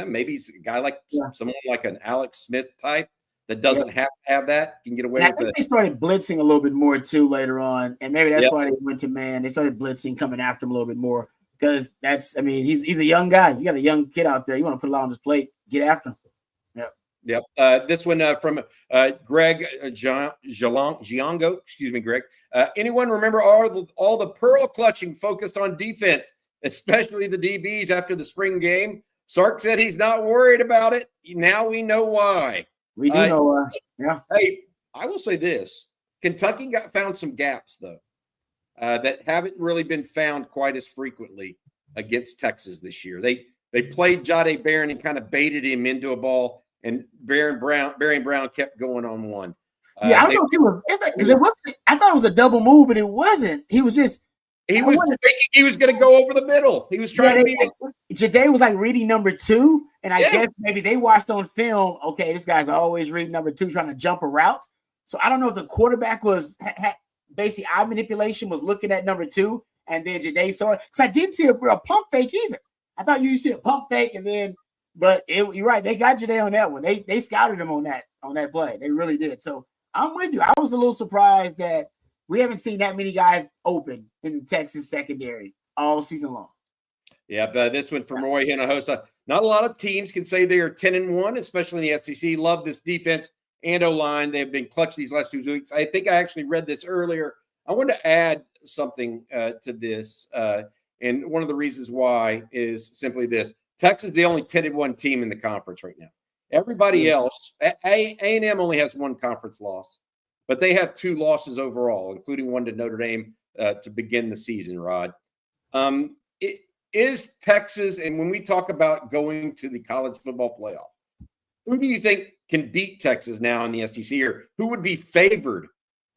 maybe he's a guy like someone like an Alex Smith type that doesn't have to have that, can get away with it. I think they started blitzing a little bit more too later on, and maybe that's why they went to man. They started blitzing, coming after him a little bit more, because he's a young guy. You got a young kid out there. You want to put a lot on his plate, get after him. Yep. This one from Greg Giango. Excuse me, Greg. Anyone remember all the pearl clutching focused on defense, especially the DBs after the spring game? Sark said he's not worried about it. Now we know why. We do know. Hey, I will say this: Kentucky found some gaps though that haven't really been found quite as frequently against Texas this year. They played Jahdae Barron and kind of baited him into a ball, and Barry Brown kept going on one. I don't know if it was. Because it wasn't. I thought it was a double move, but it wasn't. He was just. He was thinking he was going to go over the middle. He was trying to be. Jahdae was like reading number 2, and I guess maybe they watched on film. Okay, this guy's always reading number 2, trying to jump a route. So I don't know if the quarterback was basically eye manipulation, was looking at number 2, and then Jahdae saw it. Because I didn't see a pump fake either. I thought you see a pump fake, and then, but you're right. They got Jahdae on that one. They scouted him on that play. They really did. So I'm with you. I was a little surprised that we haven't seen that many guys open in the Texas secondary all season long. Yeah, but this one from Roy Hannah host. Not a lot of teams can say they are 10-1, especially in the SEC. Love this defense and O-line. They've been clutch these last 2 weeks. I think I actually read this earlier. I want to add something to this. And one of the reasons why is simply this. Texas is the only 10-1 team in the conference right now. Everybody else, A&M only has one conference loss, but they have 2 losses overall, including one to Notre Dame to begin the season, Rod. It is Texas, and when we talk about going to the college football playoff, who do you think can beat Texas now in the SEC, or who would be favored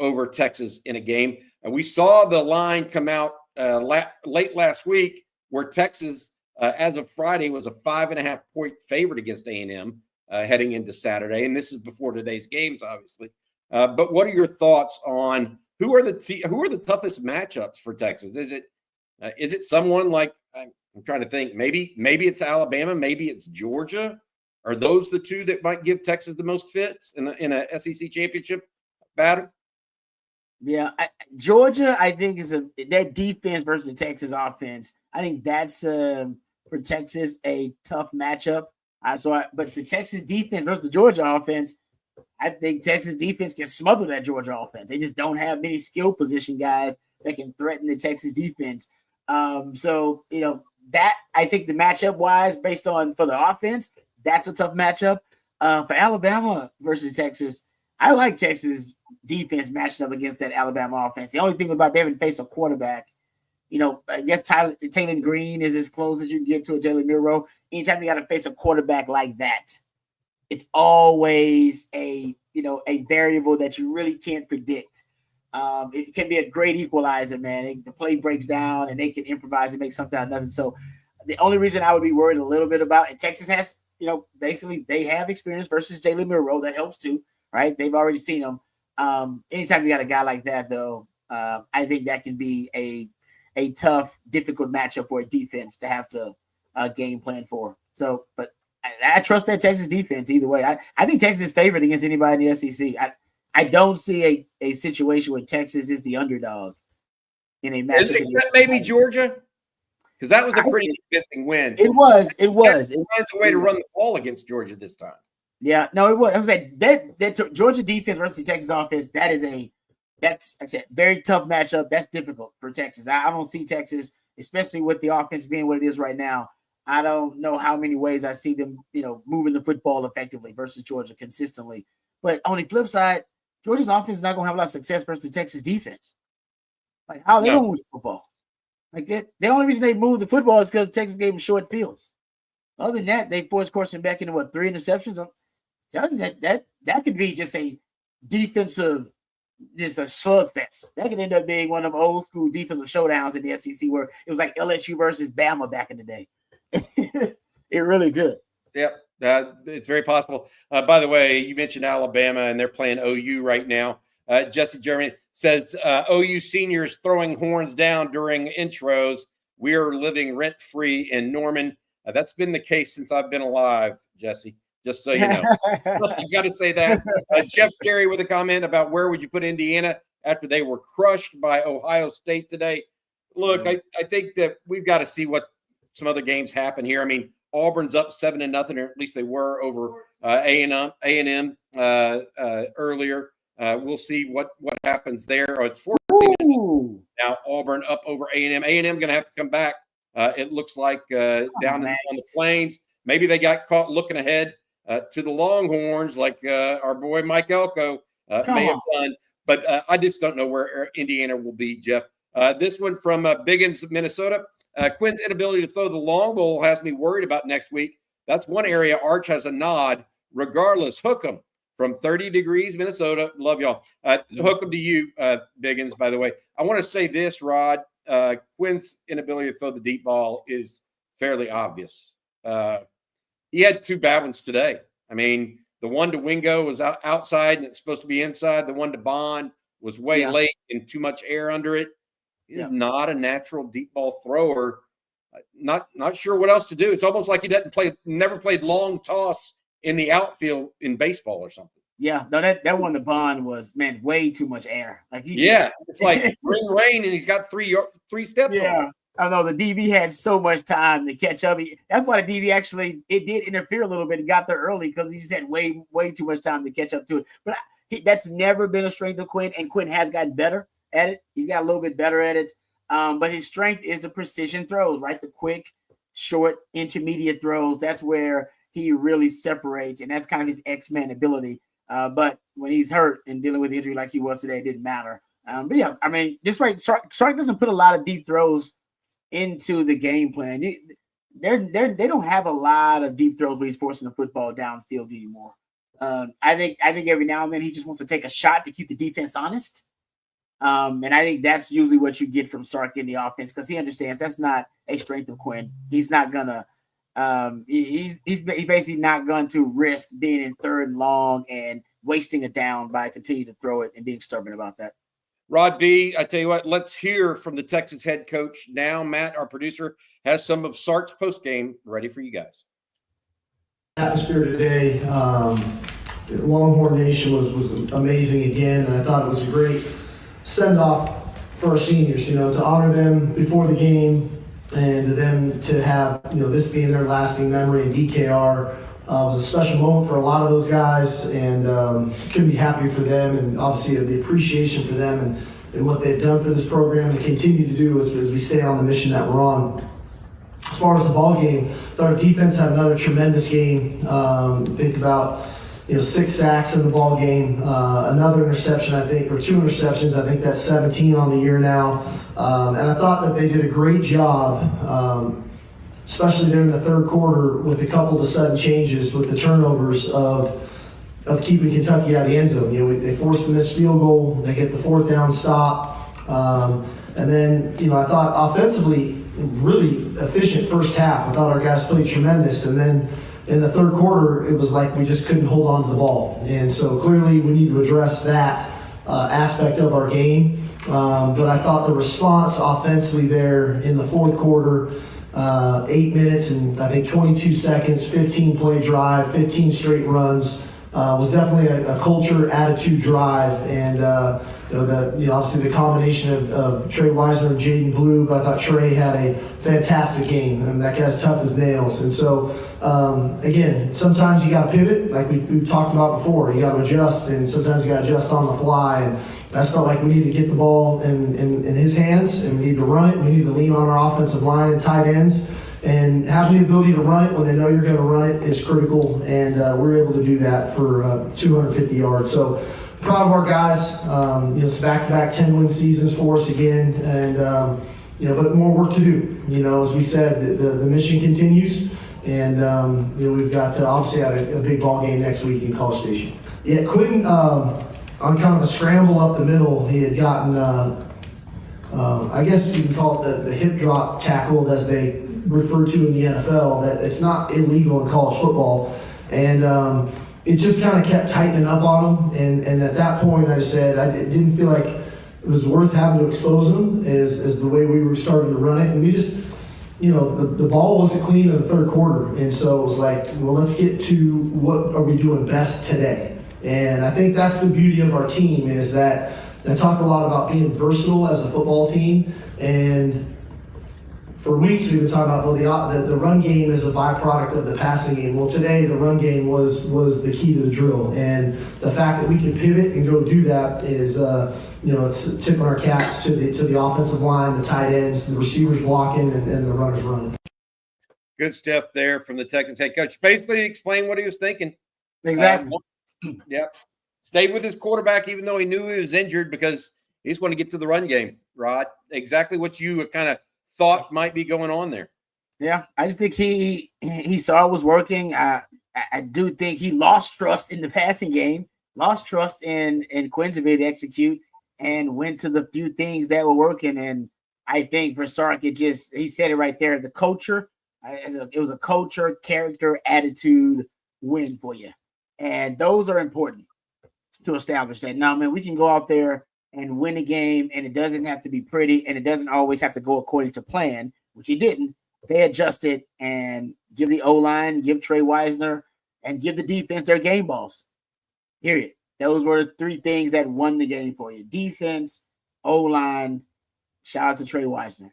over Texas in a game? And we saw the line come out late last week where Texas, as of Friday, was a 5.5-point favorite against A&M heading into Saturday. And this is before today's games, obviously. But what are your thoughts on who are the toughest matchups for Texas? Is it someone like, I'm trying to think, maybe it's Alabama, maybe it's Georgia? Are those the 2 that might give Texas the most fits in a SEC championship battle? Yeah, Georgia, I think, is their defense versus the Texas offense. I think that's for Texas a tough matchup. But the Texas defense versus the Georgia offense, I think Texas defense can smother that Georgia offense. They just don't have many skill position guys that can threaten the Texas defense. That I think the matchup wise, based on for the offense, that's a tough matchup. For Alabama versus Texas, I like Texas defense matching up against that Alabama offense. The only thing about they haven't faced a quarterback. I guess Taylor Green is as close as you can get to a Jalen Milroe. Anytime you got to face a quarterback like that, it's always a variable that you really can't predict. It can be a great equalizer, man. The play breaks down and they can improvise and make something out of nothing. So the only reason I would be worried a little bit about, and Texas has, basically they have experience versus Jalen Milroe. That helps too, right? They've already seen him. Anytime you got a guy like that, though, I think that can be a tough, difficult matchup for a defense to have to game plan for. So, but I trust that Texas defense either way. I think Texas is favored against anybody in the SEC. I don't see a situation where Texas is the underdog in a matchup. Except maybe Georgia, because that was a pretty convincing win. It was. Texas finds a way to run the ball against Georgia this time. Yeah, no, it was. I was like that Georgia defense versus the Texas offense. That's like I said, very tough matchup. That's difficult for Texas. I don't see Texas, especially with the offense being what it is right now. I don't know how many ways I see them, moving the football effectively versus Georgia consistently. But on the flip side, Georgia's offense is not going to have a lot of success versus the Texas defense. Like how they don't move the football. Like that, the only reason they moved the football is because Texas gave them short fields. Other than that, they forced Carson back into 3 interceptions. I'm telling you that could be just a defensive, just a slugfest. That could end up being one of them old school defensive showdowns in the SEC where it was like LSU versus Bama back in the day. It really could. Yep. It's very possible. By the way, you mentioned Alabama, and they're playing OU right now. Jesse German says, OU seniors throwing horns down during intros. We are living rent-free in Norman. That's been the case since I've been alive, Jesse, just so you know. You got to say that. Jeff Carey with a comment about where would you put Indiana after they were crushed by Ohio State today. Look, I think that we've got to see what some other games happen here. I mean, Auburn's up 7-0, or at least they were over A&M earlier. We'll see what happens there. It's 14 now. Auburn up over A&M. A&M going to have to come back. It looks like down on the Plains. Maybe they got caught looking ahead to the Longhorns, like our boy Mike Elko may have done. But I just don't know where Indiana will be, Jeff. This one from Biggins, Minnesota. Quinn's inability to throw the long ball has me worried about next week. That's one area Arch has a nod. Regardless, hook 'em from 30 degrees, Minnesota. Love y'all. Hook 'em to you, Biggins, by the way. I want to say this, Rod. Quinn's inability to throw the deep ball is fairly obvious. He had 2 bad ones today. I mean, the one to Wingo was outside and it's supposed to be inside. The one to Bond was way late and too much air under it. He's not a natural deep ball thrower. Not sure what else to do. It's almost like he never played long toss in the outfield in baseball or something. Yeah, no, that one to Bond was, man, way too much air. Like it's like bring rain and he's got three steps. Yeah, I know the DB had so much time to catch up. That's why the DB actually it did interfere a little bit. He got there early because he just had way too much time to catch up to it. But that's never been a strength of Quinn, and Quinn has gotten better at it. He's got a little bit better at it. But his strength is the precision throws, right? The quick, short, intermediate throws. That's where he really separates, and that's kind of his X-Men ability. But when he's hurt and dealing with injury like he was today, it didn't matter. But yeah, I mean, this way, Sark doesn't put a lot of deep throws into the game plan. They don't have a lot of deep throws where he's forcing the football downfield anymore. I think every now and then he just wants to take a shot to keep the defense honest. And I think that's usually what you get from Sark in the offense, because he understands that's not a strength of Quinn. He's not gonna he's basically not going to risk being in third and long and wasting it down by continuing to throw it and being stubborn about that. Rod B, I tell you what, let's hear from the Texas head coach now. Matt, our producer, has some of Sark's postgame ready for you guys. Atmosphere today, Longhorn Nation was amazing again, and I thought it was a great send-off for our seniors, to honor them before the game and them to have, this being their lasting memory in DKR. Was a special moment for a lot of those guys, and couldn't be happier for them, and obviously the appreciation for them and what they've done for this program and continue to do as we stay on the mission that we're on. As far as the ball game, our defense had another tremendous game. Think about 6 sacks in the ball game, another interception, I think, or 2 interceptions. I think that's 17 on the year now. And I thought that they did a great job, especially there in the third quarter, with a couple of sudden changes with the turnovers of keeping Kentucky out of the end zone. They forced the missed field goal, they get the 4th down stop, and then I thought offensively really efficient first half. I thought our guys played tremendous, and then in the third quarter it was like we just couldn't hold on to the ball, and so clearly we need to address that aspect of our game. But I thought the response offensively there in the fourth quarter, 8 minutes and I think 22 seconds, 15 play drive, 15 straight runs, was definitely a culture, attitude drive, and obviously the combination of Trey Weisner and Jaden Blue. But I thought Trey had a fantastic game, and that guy's tough as nails. And so again, sometimes you got to pivot, like we've talked about before. You got to adjust, and sometimes you got to adjust on the fly. And I just felt like we need to get the ball in his hands, and we need to run it. We need to lean on our offensive line and tight ends. And having the ability to run it when they know you're going to run it is critical, and we're able to do that for 250 yards. So proud of our guys. It's back-to-back 10-win seasons for us again, and but more work to do. As we said, the mission continues, and we've got to obviously have a big ball game next week in College Station. Yeah, Quinn, on kind of a scramble up the middle, he had gotten, I guess you can call it the hip drop tackled, as they refer to in the NFL. That it's not illegal in college football, and it just kind of kept tightening up on him. And at that point, I said I didn't feel like it was worth having to expose him as the way we were starting to run it. And we just, the ball wasn't clean in the third quarter, and so it was like, well, let's get to what are we doing best today. And I think that's the beauty of our team, is that I talk a lot about being versatile as a football team, and for weeks we've been talking about, the run game is a byproduct of the passing game. Well, today the run game was the key to the drill, and the fact that we can pivot and go do that is, it's tipping our caps to the offensive line, the tight ends, the receivers blocking, and the runners running. Good stuff there from the Texas head coach. Basically explained what he was thinking. Exactly. Yeah. Stayed with his quarterback even though he knew he was injured, because he just wanted to get to the run game, Rod. Exactly what you kind of thought might be going on there. Yeah, I just think he saw it was working. I do think he lost trust in the passing game, lost trust in Quinn's ability to execute, and went to the few things that were working. And I think for Sark, he said it right there. The culture, it was a culture, character, attitude win for you. And those are important to establish that. Now, man, we can go out there and win a game, and it doesn't have to be pretty, and it doesn't always have to go according to plan, which he didn't. They adjusted and give the O-line, give Trey Weisner, and give the defense their game balls. Period. Those were the 3 things that won the game for you. Defense, O-line, shout out to Trey Weisner.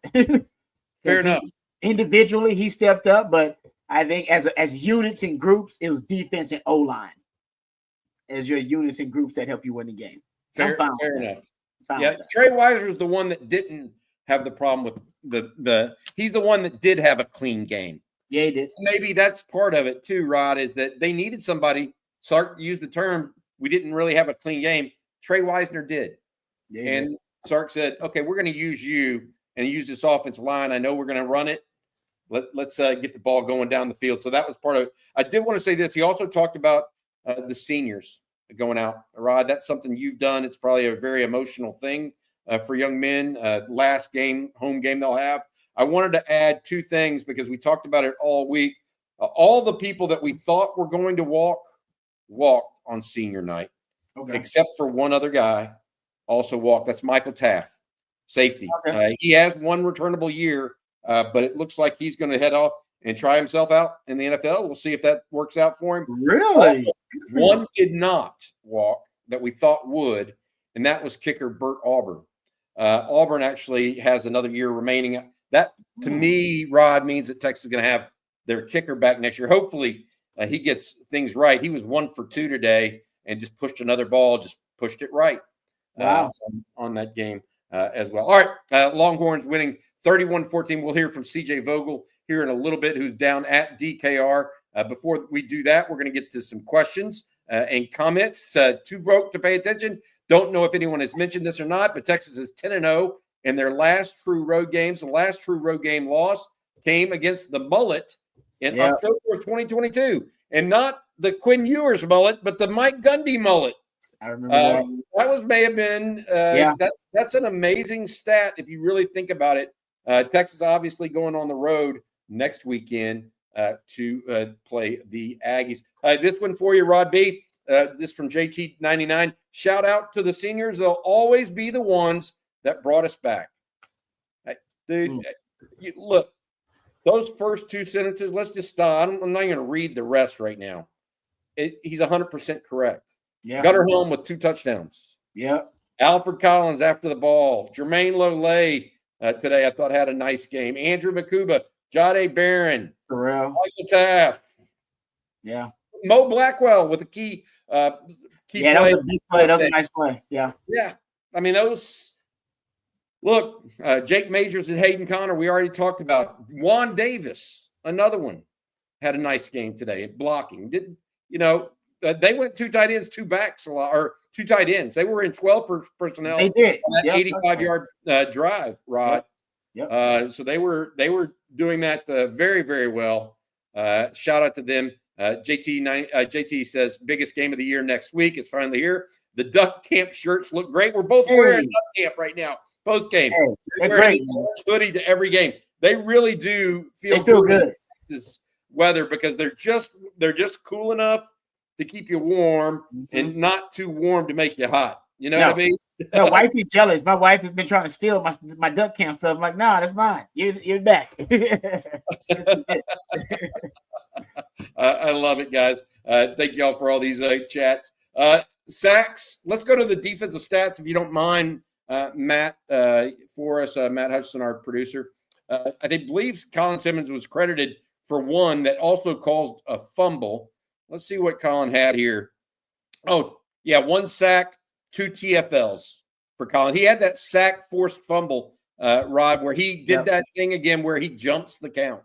Fair enough. Individually, he stepped up, but I think as units and groups, it was defense and O-line as your units and groups that help you win the game. Fair enough. Yeah, Trey Weisner is the one that didn't have the problem with the. He's the one that did have a clean game. Yeah, he did. Maybe that's part of it too, Rod, is that they needed somebody. Sark used the term, we didn't really have a clean game. Trey Weisner did. Yeah, and Sark said, okay, we're going to use you and use this offensive line. I know we're going to run it. Let's get the ball going down the field. So that was part of it. I did want to say this. He also talked about the seniors going out. Rod, that's something you've done. It's probably a very emotional thing for young men. Last game, home game they'll have. I wanted to add two things because we talked about it all week. All the people that we thought were going to walked on senior night, except for one other guy also walked. That's Michael Taft, safety. Okay. He has one returnable year, but it looks like he's going to head off and try himself out in the NFL. We'll see if that works out for him. Really? Also, one did not walk that we thought would, and that was kicker Burt Auburn. Auburn actually has another year remaining. That, to me, Rod, means that Texas is going to have their kicker back next year. Hopefully, he gets things right. He was 1 for 2 today and just pushed another ball, just pushed it right on that game as well. All right, Longhorns winning 31-14. We'll hear from CJ Vogel here in a little bit, who's down at DKR. Before we do that, we're going to get to some questions and comments. Too broke to pay attention. Don't know if anyone has mentioned this or not, but Texas is 10-0 in their last true road games. The last true road game loss came against the Mullet in October of 2022. And not the Quinn Ewers mullet, but the Mike Gundy mullet. I remember that may have been that's an amazing stat if you really think about it. Texas obviously going on the road next weekend to play the Aggies. This one for you, Rod B. This from JT99. Shout out to the seniors. They'll always be the ones that brought us back. Look, those first two sentences, let's just stop. I'm not going to read the rest right now. He's 100% correct. Yeah. Gunnar Helm with 2 touchdowns. Yeah. Alfred Collins after the ball. Jermaine Lolay today I thought had a nice game. Andrew Makuba, Jade Barron, Terrell, Michael Taft. Yeah. Mo Blackwell with a key play. That was a big play. That was a nice play. Yeah. Yeah. I mean, those – look, Jake Majors and Hayden Connor, we already talked about. Juan Davis, another one, had a nice game today at blocking. They went 2 tight ends, 2 backs a lot, or 2 tight ends. They were in 12 personnel. They did. On that 85-yard drive, Rod. Yep. So they were doing that very, very well. Shout out to them. JT says, biggest game of the year next week. It's finally here. The Duck Camp shirts look great. We're both wearing Duck Camp right now. Post game. They're great. Hoodie to every game. They really do feel good. This weather because they're just cool enough to keep you warm and not too warm to make you hot. You know what I mean? No, wifey's jealous. My wife has been trying to steal my Duck Camp stuff. I'm like, nah, that's mine. You're back. I love it, guys. Thank y'all for all these chats. Sacks. Let's go to the defensive stats, if you don't mind, Matt, for us. Matt Hutchinson, our producer. I believe Colin Simmons was credited for one that also caused a fumble. Let's see what Colin had here. Oh, yeah, 1 sack, 2 TFLs for Colin. He had that sack forced fumble, Rod, where he did that thing again where he jumps the count.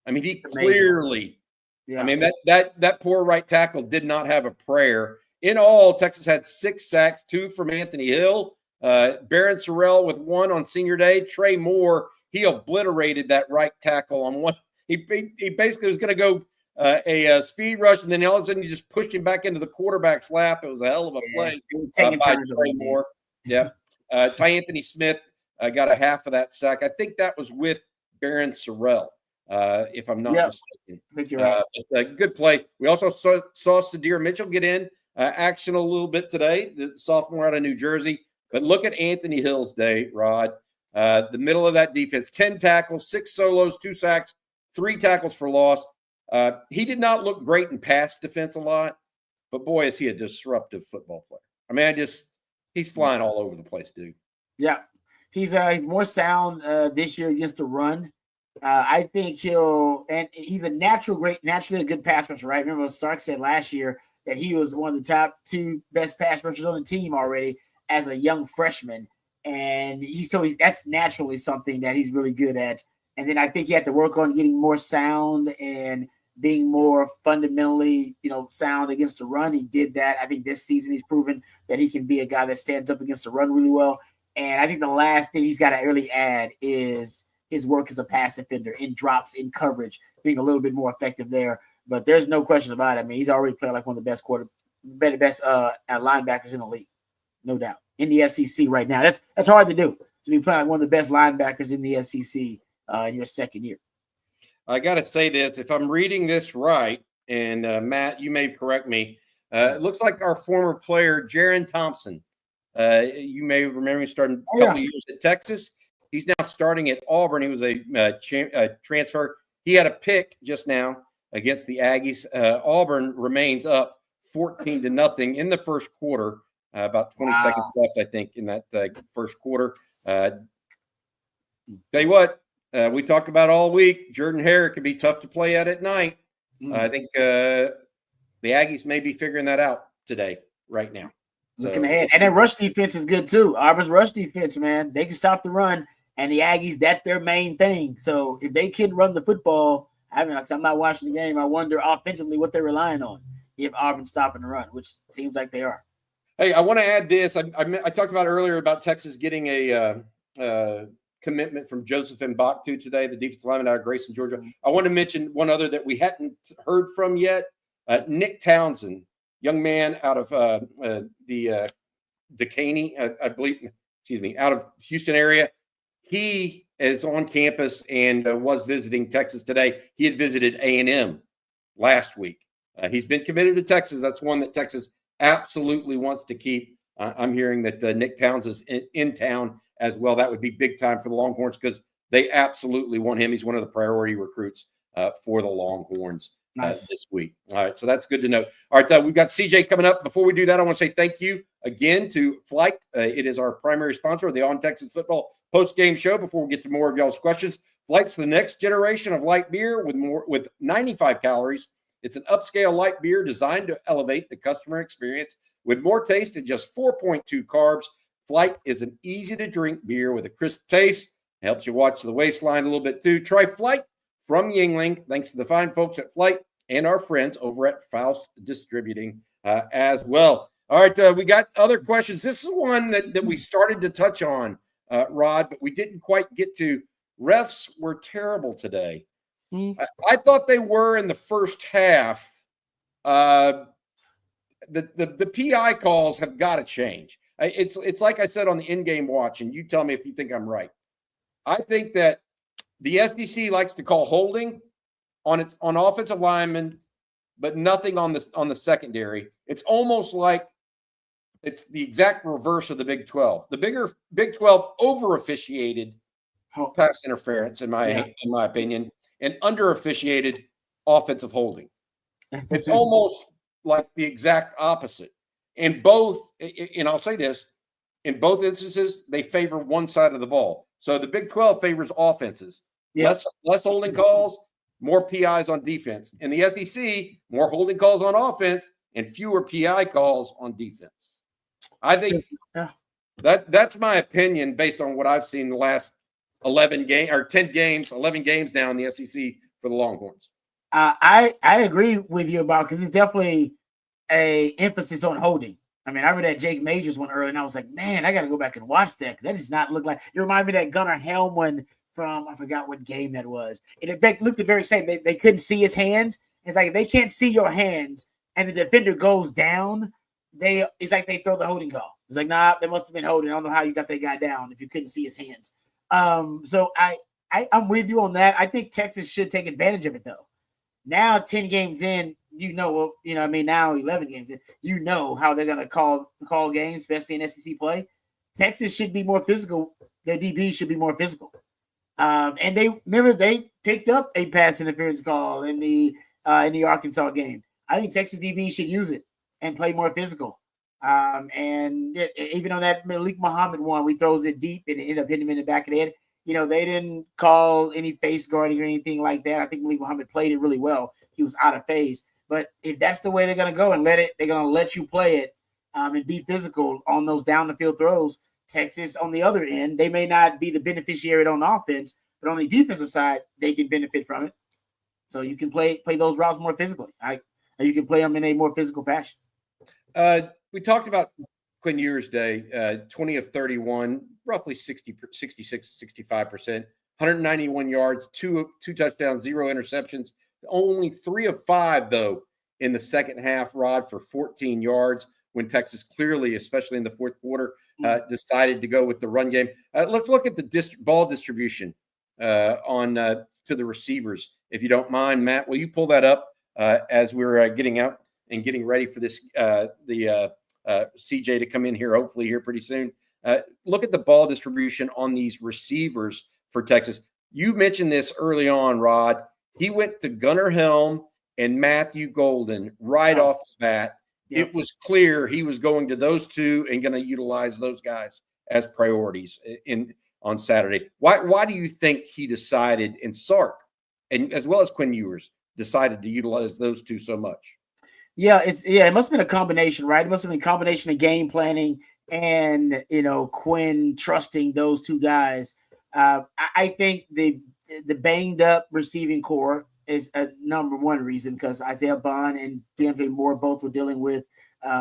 I mean, he clearly – I mean, that poor right tackle did not have a prayer. In all, Texas had 6 sacks, 2 from Anthony Hill. Barron Sorrell with 1 on senior day. Trey Moore, he obliterated that right tackle on one. He basically was going to go a speed rush, and then all of a sudden he just pushed him back into the quarterback's lap. It was a hell of a play by Trey Moore. Yeah. Ty Anthony Smith got a half of that sack. I think that was with Barron Sorrell, if I'm not mistaken. I think you're right. Good play. We also saw Sadir Mitchell get in action a little bit today, the sophomore out of New Jersey. But look at Anthony Hill's day, Rod. The middle of that defense, 10 tackles, 6 solos, 2 sacks, 3 tackles for loss. He did not look great in pass defense a lot, but boy, is he a disruptive football player. I mean, he's flying all over the place, dude. Yeah. He's more sound this year against the run. I think he's a naturally a good pass rusher, right? Remember what Sark said last year that he was one of the top 2 best pass rushers on the team already as a young freshman. And that's naturally something that he's really good at. And then I think he had to work on getting more sound and being more fundamentally, sound against the run. He did that. I think this season he's proven that he can be a guy that stands up against the run really well. And I think the last thing he's got to really add is his work as a pass defender in drops, in coverage, being a little bit more effective there. But there's no question about it. I mean, he's already played like one of the best linebackers in the league, no doubt, in the SEC right now. That's hard to do, to be playing like one of the best linebackers in the SEC in your second year. I got to say this. If I'm reading this right, and Matt, you may correct me, it looks like our former player, Jaron Thompson, you may remember him starting a couple of years at Texas. He's now starting at Auburn. He was a transfer. He had a pick just now against the Aggies. Auburn remains up 14-0 in the first quarter. About 20 seconds left, I think, in that first quarter. Tell you what, we talked about all week. Jordan-Hare can be tough to play at night. I think the Aggies may be figuring that out today, right now. Looking ahead. And then rush defense is good too. Auburn's rush defense, man, they can stop the run. And the Aggies, that's their main thing. So if they can run the football, I'm not watching the game. I wonder offensively what they're relying on if Auburn's stopping the run, which seems like they are. Hey, I want to add this. I talked about earlier about Texas getting a commitment from Joseph Mbaktu today, the defensive lineman out of Grayson, Georgia. I want to mention one other that we hadn't heard from yet. Nick Townsend, young man out of the Decaney, I believe, out of Houston area. He is on campus and was visiting Texas today. He had visited A&M last week. He's been committed to Texas. That's one that Texas absolutely wants to keep. I'm hearing that Nick Townsend is in town as well. That would be big time for the Longhorns because they absolutely want him. He's one of the priority recruits for the Longhorns this week. All right, so that's good to know. All right, we've got CJ coming up. Before we do that, I want to say thank you again to Flight. It is our primary sponsor of the On Texas Football post-game show. Before we get to more of y'all's questions, Flight's the next generation of light beer with 95 calories. It's an upscale light beer designed to elevate the customer experience with more taste and just 4.2 carbs. Flight is an easy-to-drink beer with a crisp taste. It helps you watch the waistline a little bit, too. Try Flight from Yingling, thanks to the fine folks at Flight and our friends over at Faust Distributing as well. All right, we got other questions. This is one that we started to touch on, Rod, but we didn't quite get to. Refs were terrible today. I thought they were in the first half. The PI calls have got to change. It's like I said on the in-game watch, and you tell me if you think I'm right. I think that the SEC likes to call holding on offensive linemen, but nothing on the secondary. It's almost like it's the exact reverse of the Big 12. The Big 12 over-officiated pass interference, in my opinion, and under-officiated offensive holding. It's almost like the exact opposite. In both, and I'll say this, in both instances, they favor one side of the ball. So the Big 12 favors offenses. Less holding calls, more PIs on defense. In the SEC, more holding calls on offense and fewer PI calls on defense. I think that's my opinion based on what I've seen the last 11 games now in the SEC for the Longhorns. I agree with you about, because it's definitely a emphasis on holding. I mean, I remember that Jake Majors one earlier, and I was like, man, I got to go back and watch that, because that does not look like – it reminded me of that Gunnar Helm one from – I forgot what game that was. It in fact looked the very same. They couldn't see his hands. It's like if they can't see your hands and the defender goes down, it's like they throw the holding call. It's like, nah, they must have been holding. I don't know how you got that guy down if you couldn't see his hands. So I'm with you on that. I think Texas should take advantage of it, though. Now, 10 games in, now 11 games in, how they're going to call games, especially in SEC play. Texas should be more physical. Their DB should be more physical. And they picked up a pass interference call in the Arkansas game. I think Texas DB should use it and play more physical. And even on that Malik Muhammad one, we throws it deep and it ended up hitting him in the back of the head. They didn't call any face guarding or anything like that. I think Malik Muhammad played it really well. He was out of phase. But if that's the way they're going to go and they're going to let you play it and be physical on those down the field throws, Texas on the other end, they may not be the beneficiary on offense, but on the defensive side, they can benefit from it. So you can play those routes more physically. You can play them in a more physical fashion. We talked about Quinn Ewers' day, 20 of 31, roughly 66, 65%, 191 yards, two touchdowns, 0 interceptions. Only 3 of 5, though, in the second half, Rod, for 14 yards when Texas clearly, especially in the fourth quarter, decided to go with the run game. Let's look at the ball distribution to the receivers, if you don't mind. Matt, will you pull that up as we're getting out and getting ready for this CJ to come in here, hopefully here pretty soon. Look at the ball distribution on these receivers for Texas. You mentioned this early on, Rod. He went to Gunnar Helm and Matthew Golden right off the bat. Yep. It was clear he was going to those two and going to utilize those guys as priorities on Saturday. Why do you think he decided, and Sark, and as well as Quinn Ewers, decided to utilize those two so much? It must have been a combination, right? It must have been a combination of game planning and Quinn trusting those two guys. I think the banged up receiving core is a number one reason, because Isaiah Bond and DeAndre Moore both were dealing with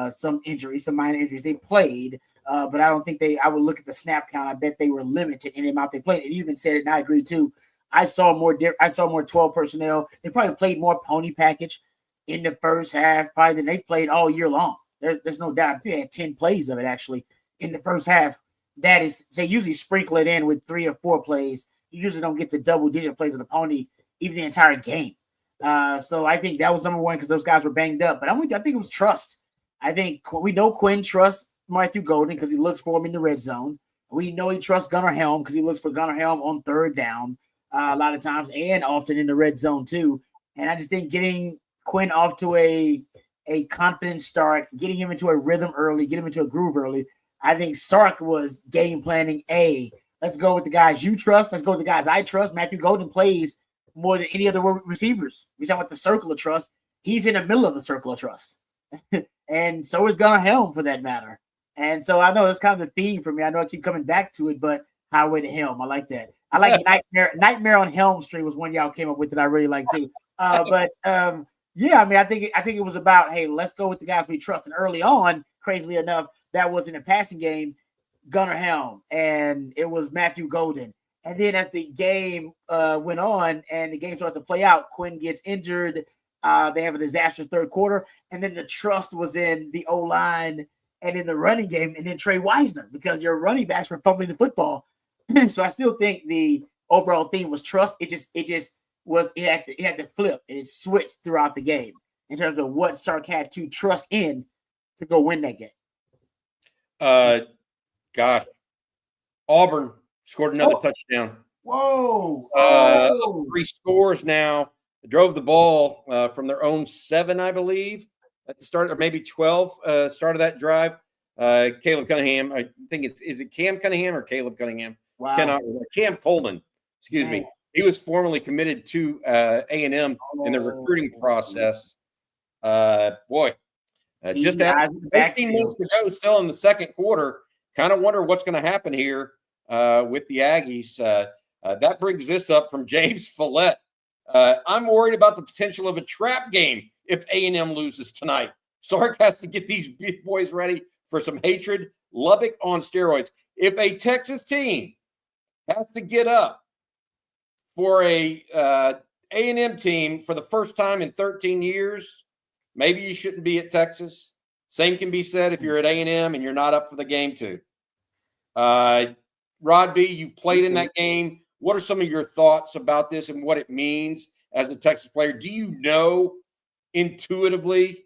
some minor injuries. They played, but I don't think I would look at the snap count. I bet they were limited in the amount they played. And you even said it, and I agree too. I saw more 12 personnel. They probably played more pony package in the first half probably than they played all year long. There's no doubt. I think they had 10 plays of it actually in the first half. That is, they usually sprinkle it in with 3 or 4 plays. You usually don't get to double-digit plays of the pony even the entire game. So I think that was number one, because those guys were banged up. But I think it was trust. I think we know Quinn trusts Matthew Golden because he looks for him in the red zone. We know he trusts Gunnar Helm because he looks for Gunnar Helm on third down a lot of times and often in the red zone too. And I just think getting Quinn off to a confident start, getting him into a rhythm early, get him into a groove early. I think Sark was game planning let's go with the guys you trust. Let's go with the guys I trust. Matthew Golden plays more than any other receivers. We talk about the circle of trust. He's in the middle of the circle of trust. And so is Gunnar Helm for that matter. And so I know it's kind of the theme for me. I know I keep coming back to it, but Highway to Helm, I like that. I like Nightmare on Helm Street was one y'all came up with that I really like too. I think it was about, hey, let's go with the guys we trust. And early on, crazily enough, that was in a passing game, Gunnar Helm, and it was Matthew Golden. And then as the game went on and the game started to play out, Quinn gets injured. They have a disastrous third quarter. And then the trust was in the O-line and in the running game, and then Trey Weisner, because your running backs were fumbling the football. So I still think the overall theme was trust. It had to flip, and it switched throughout the game in terms of what Sark had to trust in to go win that game. Gosh, Auburn scored another touchdown. Whoa! 3 scores now. They drove the ball from their own 7, I believe, at the start, or maybe 12. Start of that drive. Caleb Cunningham. I think is it Cam Cunningham or Caleb Cunningham? Wow. Cam Coleman. Excuse me. He was formerly committed to A&M in the recruiting process. Just after 15 minutes to go, still in the second quarter. Kind of wonder what's going to happen here with the Aggies. That brings this up from James Follett. I'm worried about the potential of a trap game if A&M loses tonight. Sark has to get these big boys ready for some hatred. Lubbock on steroids. If a Texas team has to get up for a A&M team for the first time in 13 years, maybe you shouldn't be at Texas. Same can be said if you're at A&M and you're not up for the game too. Rod B., you've played in that game. What are some of your thoughts about this and what it means as a Texas player? Do you know intuitively?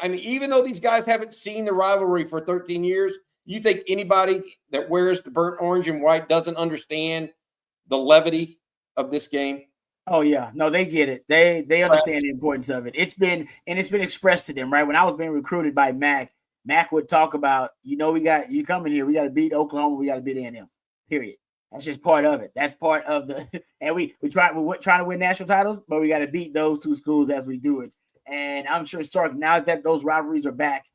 I mean, even though these guys haven't seen the rivalry for 13 years, you think anybody that wears the burnt orange and white doesn't understand the levity of this game? Oh yeah, no, they get it. They understand the importance of it. It's been expressed to them, right? When I was being recruited by Mac would talk about, we got you coming here. We got to beat Oklahoma. We got to beat A&M. Period. That's just part of it. That's part of the. And we're trying to win national titles, but we got to beat those two schools as we do it. And I'm sure Sark, now that those rivalries are back,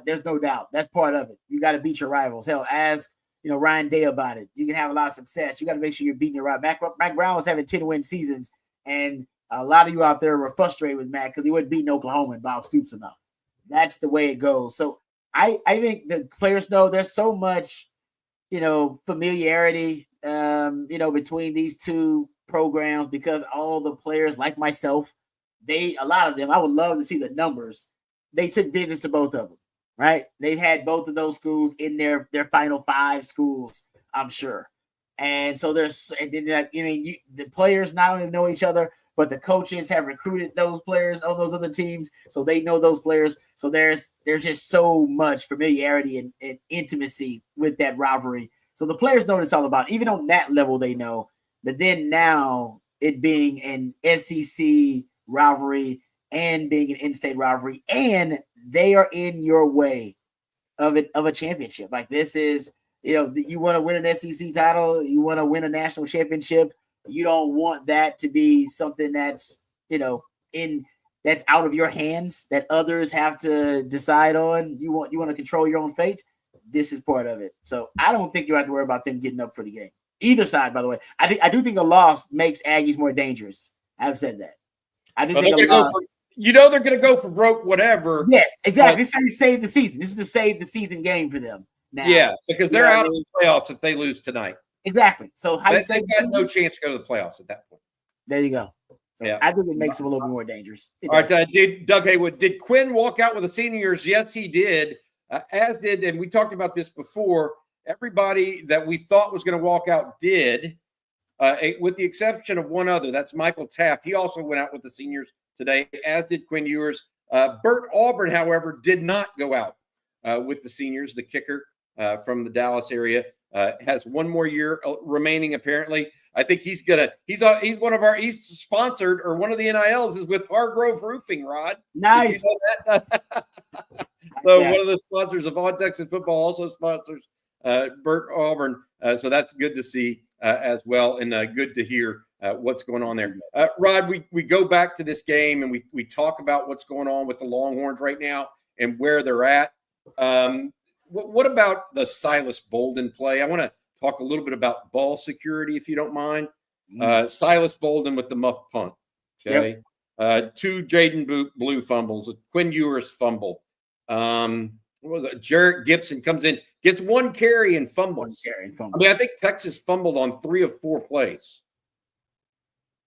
there's no doubt that's part of it. You got to beat your rivals. Hell, ask Ryan Day about it. You can have a lot of success. You got to make sure you're beating your right. Mac Brown was having 10-win seasons, and a lot of you out there were frustrated with Mac because he wasn't beating Oklahoma and Bob Stoops enough. That's the way it goes. So I think the players know there's so much, familiarity, between these two programs because all the players, like myself, a lot of them, I would love to see the numbers. They took visits to both of them, right? They had both of those schools in their Final Five schools, I'm sure. And so the players not only know each other, but the coaches have recruited those players on those other teams, so they know those players. So there's just so much familiarity and intimacy with that rivalry. So the players know what it's all about. Even on that level, they know. But then now it being an SEC rivalry and being an in-state rivalry, and they are in your way of a championship. Like this is, you want to win an SEC title, you want to win a national championship. You don't want that to be something that's, that's out of your hands that others have to decide on. You want to control your own fate. This is part of it. So I don't think you have to worry about them getting up for the game. Either side, by the way. I do think a loss makes Aggies more dangerous. I've said that. I do think a loss. They're going to go for broke, whatever. Yes, exactly. This is how you save the season. This is a save the season game for them now. Yeah, because they're out of the playoffs if they lose tonight. Exactly. So they've got no chance to go to the playoffs at that point. There you go. So yeah. I think it makes them a little bit more dangerous. All right, Doug Haywood, did Quinn walk out with the seniors? Yes, he did. As did, and we talked about this before, everybody that we thought was going to walk out did, with the exception of one other. That's Michael Taft. He also went out with the seniors today, as did Quinn Ewers. Burt Auburn, however, did not go out with the seniors. The kicker from the Dallas area has one more year remaining, apparently. I think he's one of he's sponsored, or one of the NILs is with Hargrove Roofing, Rod. Nice. You know that? So one of the sponsors of On Texas Football also sponsors Burt Auburn. So that's good to see as well, and good to hear what's going on there. Rod, we go back to this game and we talk about what's going on with the Longhorns right now and where they're at. What about the Silas Bolden play? I want to talk a little bit about ball security, if you don't mind. Silas Bolden with the muff punt. Okay. Yep. 2 Jaden Blue fumbles, a Quinn Ewers fumble. What was it? Jarrett Gibson comes in, gets 1 carry and fumbles. I think Texas fumbled on 3 of 4 plays.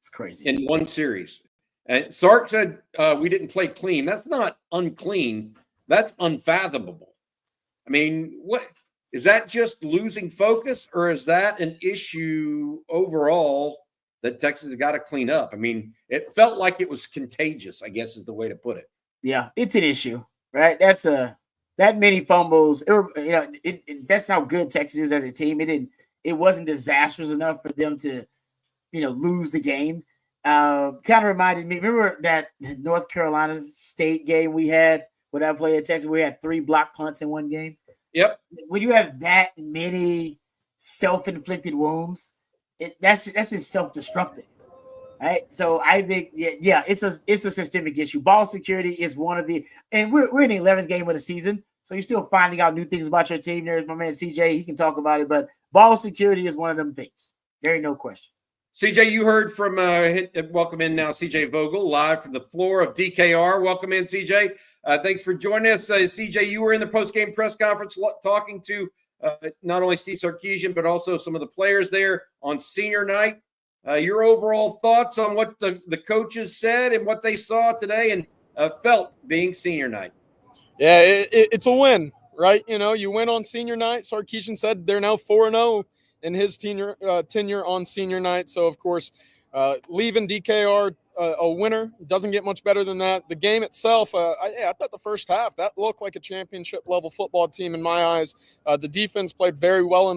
It's crazy. In one series. And Sark said we didn't play clean. That's not unclean. That's unfathomable. I mean, what is that, just losing focus, or is that an issue overall that Texas has got to clean up? I mean, it felt like it was contagious, I guess is the way to put it. Yeah, it's an issue, right? That many fumbles. That's how good Texas is as a team. It wasn't disastrous enough for them to, lose the game. Kind of reminded me. Remember that North Carolina State game we had when I played at Texas? We had 3 block punts in one game. Yep. When you have that many self-inflicted wounds, that's just self-destructive, right? So I think, it's a systemic issue. Ball security is one of the, and we're in the 11th game of the season, so you're still finding out new things about your team. There's my man CJ; he can talk about it, but ball security is one of them things. There ain't no question. CJ, you heard from welcome in now CJ Vogel live from the floor of DKR. Welcome in, CJ. Thanks for joining us. CJ, you were in the post-game press conference talking to not only Steve Sarkeesian, but also some of the players there on senior night. Your overall thoughts on what the coaches said and what they saw today and felt being senior night? Yeah, it's a win, right? You win on senior night. Sarkeesian said they're now 4-0 in his tenure on senior night. So, of course, leaving DKR a winner. Doesn't get much better than that. The game itself, I thought the first half, that looked like a championship-level football team in my eyes. The defense played very well.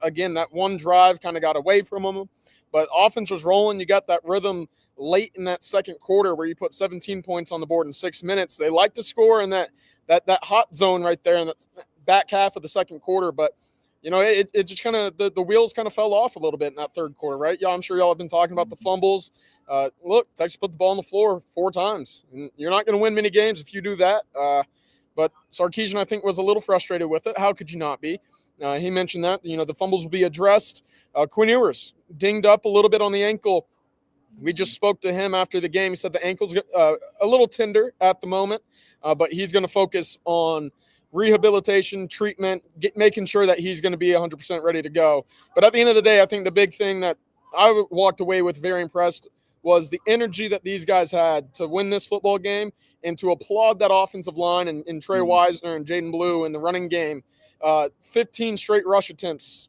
Again, that one drive kind of got away from them. But offense was rolling. You got that rhythm late in that second quarter where you put 17 points on the board in 6 minutes. They like to score in that hot zone right there in the back half of the second quarter. But it just kind of the wheels kind of fell off a little bit in that third quarter, right? Yeah, I'm sure y'all have been talking about the fumbles. Look, Texas put the ball on the floor 4 times. You're not going to win many games if you do that. But Sarkeesian, I think, was a little frustrated with it. How could you not be? He mentioned that, the fumbles will be addressed. Quinn Ewers dinged up a little bit on the ankle. We just spoke to him after the game. He said the ankle's a little tender at the moment, but he's going to focus on rehabilitation, treatment, making sure that he's going to be 100% ready to go. But at the end of the day, I think the big thing that I walked away with very impressed was the energy that these guys had to win this football game and to applaud that offensive line and Trey Weisner and Jaden Blue in the running game. 15 straight rush attempts,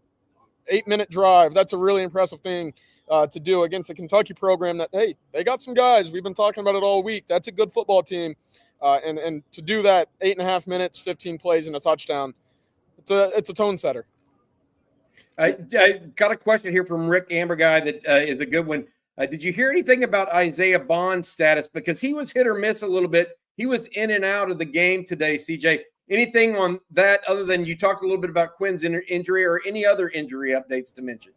8-minute drive. That's a really impressive thing to do against a Kentucky program that, hey, they got some guys. We've been talking about it all week. That's a good football team. And to do that 8.5 minutes, 15 plays, and a touchdown, it's a tone setter. I got a question here from Rick Amberguy that is a good one. Did you hear anything about Isaiah Bond's status? Because he was hit or miss a little bit. He was in and out of the game today, CJ. Anything on that other than you talked a little bit about Quinn's injury or any other injury updates to mention?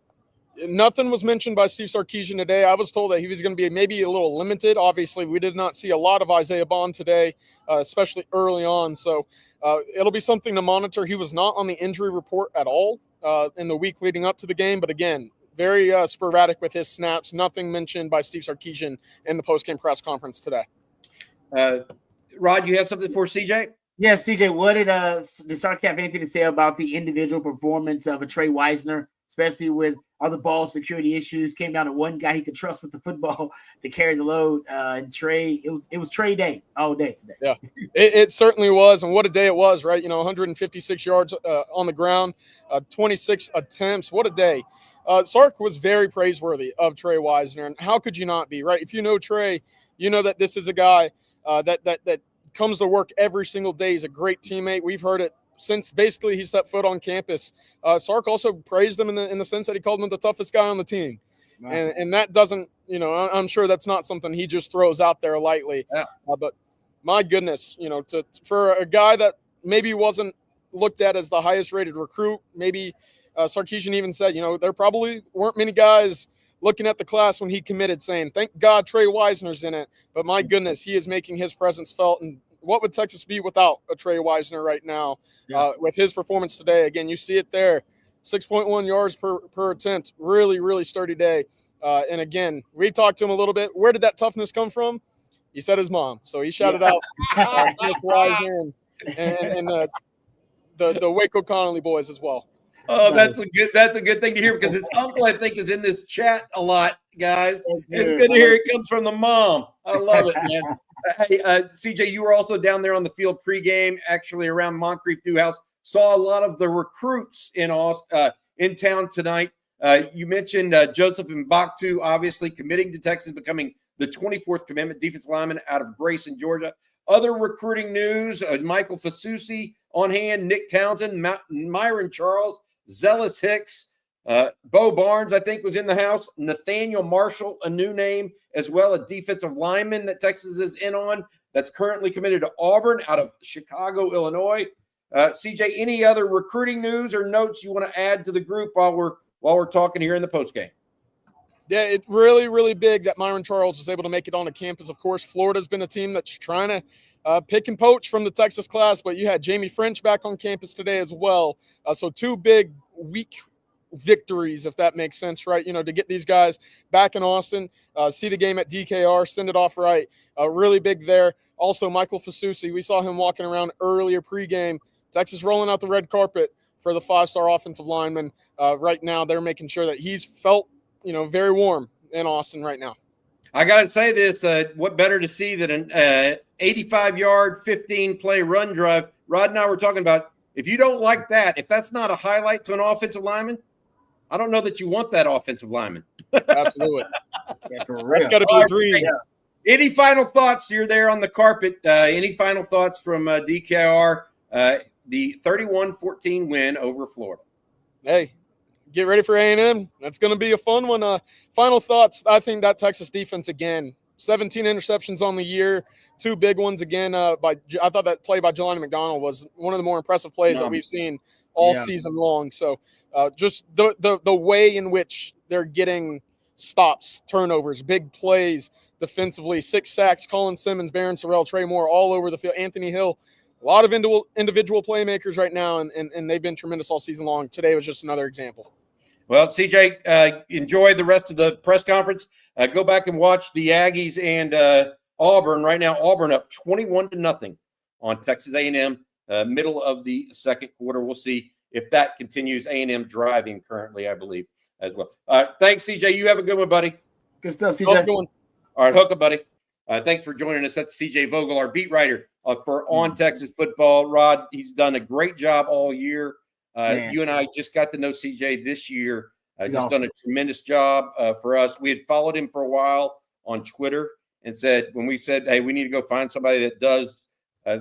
Nothing was mentioned by Steve Sarkeesian today. I was told that he was going to be maybe a little limited. Obviously, we did not see a lot of Isaiah Bond today, especially early on. So it'll be something to monitor. He was not on the injury report at all in the week leading up to the game. But again, very sporadic with his snaps. Nothing mentioned by Steve Sarkeesian in the postgame press conference today. Rod, you have something for CJ? Yes, CJ, what did Sark have anything to say about the individual performance of a Trey Weisner, especially with other ball security issues? Came down to one guy he could trust with the football to carry the load. And Trey, it was Trey day all day today. Yeah, it certainly was. And what a day it was, right? 156 yards on the ground, 26 attempts. What a day. Sark was very praiseworthy of Trey Weisner. And how could you not be, right? If you know Trey, you know that this is a guy that comes to work every single day. He's a great teammate. We've heard it since basically he stepped foot on campus. Sark also praised him in the sense that he called him the toughest guy on the team. Wow. And that doesn't, I'm sure that's not something he just throws out there lightly. Yeah. But my goodness, for a guy that maybe wasn't looked at as the highest rated recruit, maybe Sarkeesian even said, there probably weren't many guys looking at the class when he committed saying, thank God Trey Weisner's in it. But my goodness, he is making his presence felt. And what would Texas be without a Trey Weisner right now? Yeah. With his performance today? Again, you see it there, 6.1 yards per attempt. Really, really sturdy day. And again, we talked to him a little bit. Where did that toughness come from? He said his mom. So he shouted out Miss Weisner and the Waco Connolly boys as well. Oh, that's a good thing to hear because his uncle, I think, is in this chat a lot, guys. It's good to hear it comes from the mom. I love it, man. Hey, CJ, you were also down there on the field pregame, actually around Moncrief Newhouse. Saw a lot of the recruits in town tonight. You mentioned Joseph Mbaktu, obviously committing to Texas, becoming the 24th commitment defensive lineman out of Grayson, Georgia. Other recruiting news: Michael Fasusi on hand, Nick Townsend, Myron Charles, Zealous Hicks, Bo Barnes, I think, was in the house. Nathaniel Marshall, a new name, as well, a defensive lineman that Texas is in on that's currently committed to Auburn out of Chicago, Illinois. CJ, any other recruiting news or notes you want to add to the group while we're talking here in the postgame? Yeah, it's really, really big that Myron Charles was able to make it onto campus. Of course, Florida's been a team that's trying to pick and poach from the Texas class, but you had Jamie French back on campus today as well. So two big week victories, if that makes sense, right? To get these guys back in Austin, see the game at DKR, send it off right. Really big there. Also, Michael Fasusi, we saw him walking around earlier pregame. Texas rolling out the red carpet for the 5-star offensive lineman. Right now, they're making sure that he's felt, very warm in Austin right now. I got to say this, what better to see than an 85-yard, 15-play run drive. Rod and I were talking about, if you don't like that, if that's not a highlight to an offensive lineman, I don't know that you want that offensive lineman. Absolutely. That's got to be a dream. Yeah. Any final thoughts? You're there on the carpet. Any final thoughts from DKR, the 31-14 win over Florida? Hey, get ready for A&M. That's going to be a fun one. Final thoughts, I think that Texas defense, again, 17 interceptions on the year, 2 big ones again. I thought that play by Jelani McDonald was one of the more impressive plays that we've seen all season long. So just the way in which they're getting stops, turnovers, big plays defensively, 6 sacks, Colin Simmons, Barron Sorrell, Trey Moore, all over the field, Anthony Hill, A lot of individual playmakers right now, and they've been tremendous all season long. Today was just another example. Well, CJ, enjoy the rest of the press conference. Go back and watch the Aggies and Auburn. Right now, Auburn up 21-0 on Texas A&M, middle of the second quarter. We'll see if that continues. A&M driving currently, I believe, as well. Thanks, CJ. You have a good one, buddy. Good stuff, CJ. All right, hook up, buddy. Thanks for joining us. That's CJ Vogel, our beat writer for On Texas Football. Rod, he's done a great job all year. You and I just got to know CJ this year. He's done a tremendous job for us. We had followed him for a while on Twitter and said, when we said, hey, we need to go find somebody that does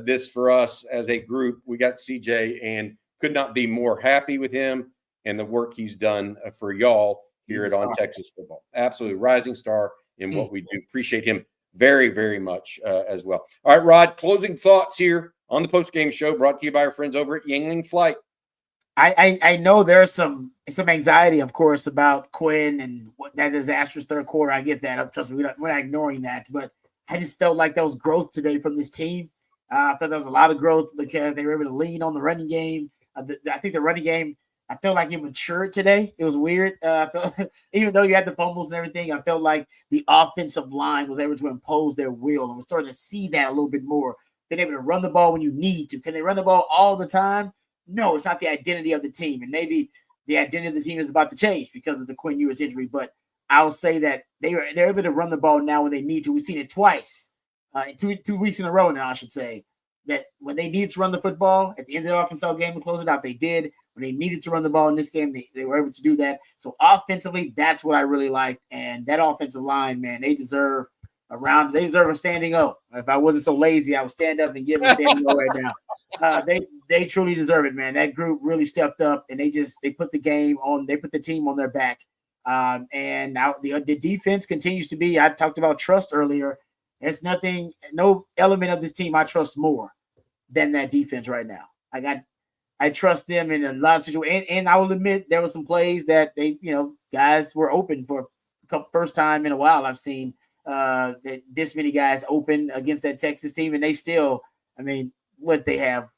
this for us as a group, we got CJ and could not be more happy with him and the work he's done for y'all here at On Texas Football. Absolutely rising star in what we do. Appreciate him very, very much as well. All right, Rod, closing thoughts here on the postgame show brought to you by our friends over at Yingling Flight. I know there's some anxiety, of course, about Quinn and what that disastrous third quarter. I get that. Trust me, we're not ignoring that. But I just felt like there was growth today from this team. I thought there was a lot of growth because they were able to lean on the running game. I think the running game, I felt like it matured today. It was weird. Even though you had the fumbles and everything, I felt like the offensive line was able to impose their will. And we're starting to see that a little bit more. Being able to run the ball when you need to. Can they run the ball all the time? No, it's not the identity of the team. And maybe the identity of the team is about to change because of the Quinn Ewers injury. But I'll say that they're able to run the ball now when they need to. We've seen it twice, two weeks in a row now, I should say, that when they needed to run the football at the end of the Arkansas game and close it out, they did. When they needed to run the ball in this game, they were able to do that. So offensively, that's what I really liked. And that offensive line, man, they deserve a standing O. If I wasn't so lazy, I would stand up and give them a standing O right now. They truly deserve it, man. That group really stepped up and they put the team on their back. And now the defense continues to be, I talked about trust earlier. There's no element of this team I trust more than that defense right now. I trust them in a lot of situations. And I will admit there were some plays that guys were open for first time in a while. I've seen this many guys open against that Texas team, and they still, what they have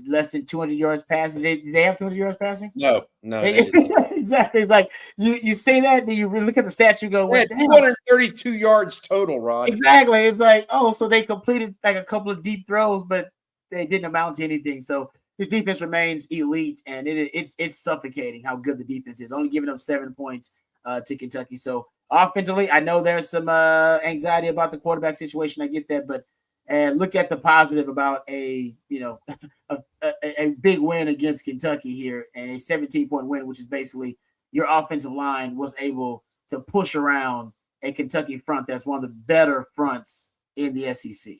less than 200 yards passing. Did they have 200 yards passing? No. Exactly. It's like you say that, then you look at the stats, you go, well, 232 yards total, Rod. Exactly. It's like, so they completed like a couple of deep throws, but they didn't amount to anything. So this defense remains elite, and it's suffocating how good the defense is. Only giving up 7 points to Kentucky. So offensively, I know there's some anxiety about the quarterback situation. I get that, but look at the positive about a big win against Kentucky here, and a 17-point win, which is basically your offensive line was able to push around a Kentucky front that's one of the better fronts in the SEC.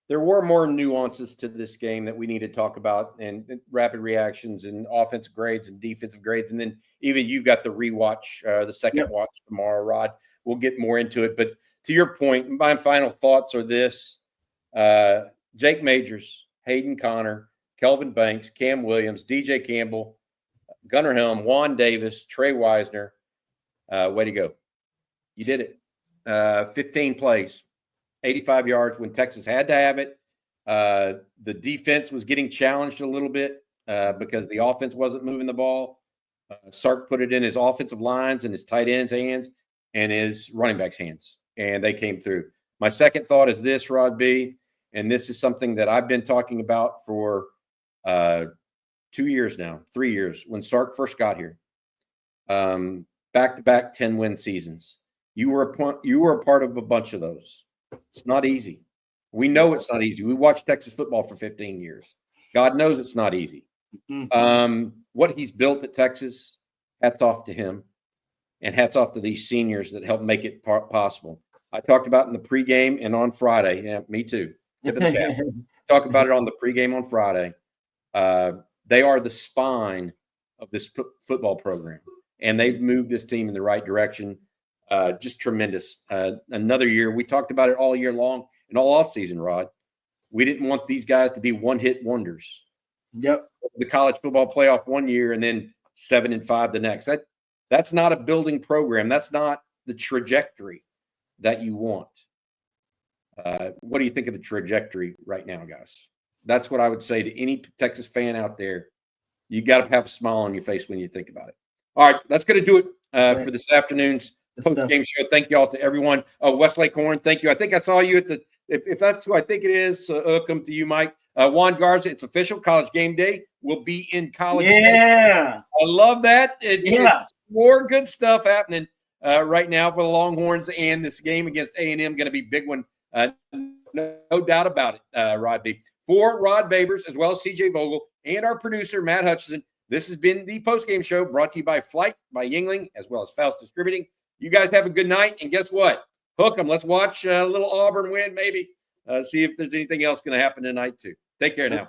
There were more nuances to this game that we need to talk about, and rapid reactions and offensive grades and defensive grades. And then even you've got the rewatch, the second watch tomorrow, Rod. We'll get more into it. But to your point, my final thoughts are this. Jake Majors, Hayden Connor, Kelvin Banks, Cam Williams, DJ Campbell, Gunnar Helm, Juan Davis, Trey Weisner. Way to go. You did it. 15 plays. 85 yards when Texas had to have it. The defense was getting challenged a little bit because the offense wasn't moving the ball. Sark put it in his offensive lines and his tight ends' hands and his running backs' hands, and they came through. My second thought is this, Rod B., and this is something that I've been talking about for 2 years now, 3 years, when Sark first got here. Back-to-back 10-win seasons. You were a part of a bunch of those. It's not easy. We know it's not easy. We watched Texas football for 15 years. God knows it's not easy. What he's built at Texas, hats off to him, and hats off to these seniors that helped make it possible. I talked about in the pregame and on Friday. Yeah, me too. Tip of the cap. Talk about it on the pregame on Friday. They are the spine of this football program, and they've moved this team in the right direction. Just tremendous. Another year. We talked about it all year long and all offseason, Rod. We didn't want these guys to be one-hit wonders. Yep. The college football playoff one year and then 7-5 the next. That's not a building program. That's not the trajectory that you want. What do you think of the trajectory right now, guys? That's what I would say to any Texas fan out there. You got to have a smile on your face when you think about it. All right, that's going to do it for this afternoon's post-game show. Thank you all to everyone. Westlake Horn, thank you. I think I saw you at the – if that's who I think it is, welcome to you, Mike. Juan Garza, it's official. College game day will be in College Station. I love that. It's more good stuff happening right now for the Longhorns, and this game against A&M going to be a big one. No doubt about it, Rod B. For Rod Babers, as well as CJ Vogel, and our producer, Matt Hutchison, this has been the postgame show brought to you by Flight, by Yingling, as well as Faust Distributing. You guys have a good night, and guess what? Hook 'em. Let's watch a little Auburn win, maybe. See if there's anything else going to happen tonight, too. Take care now.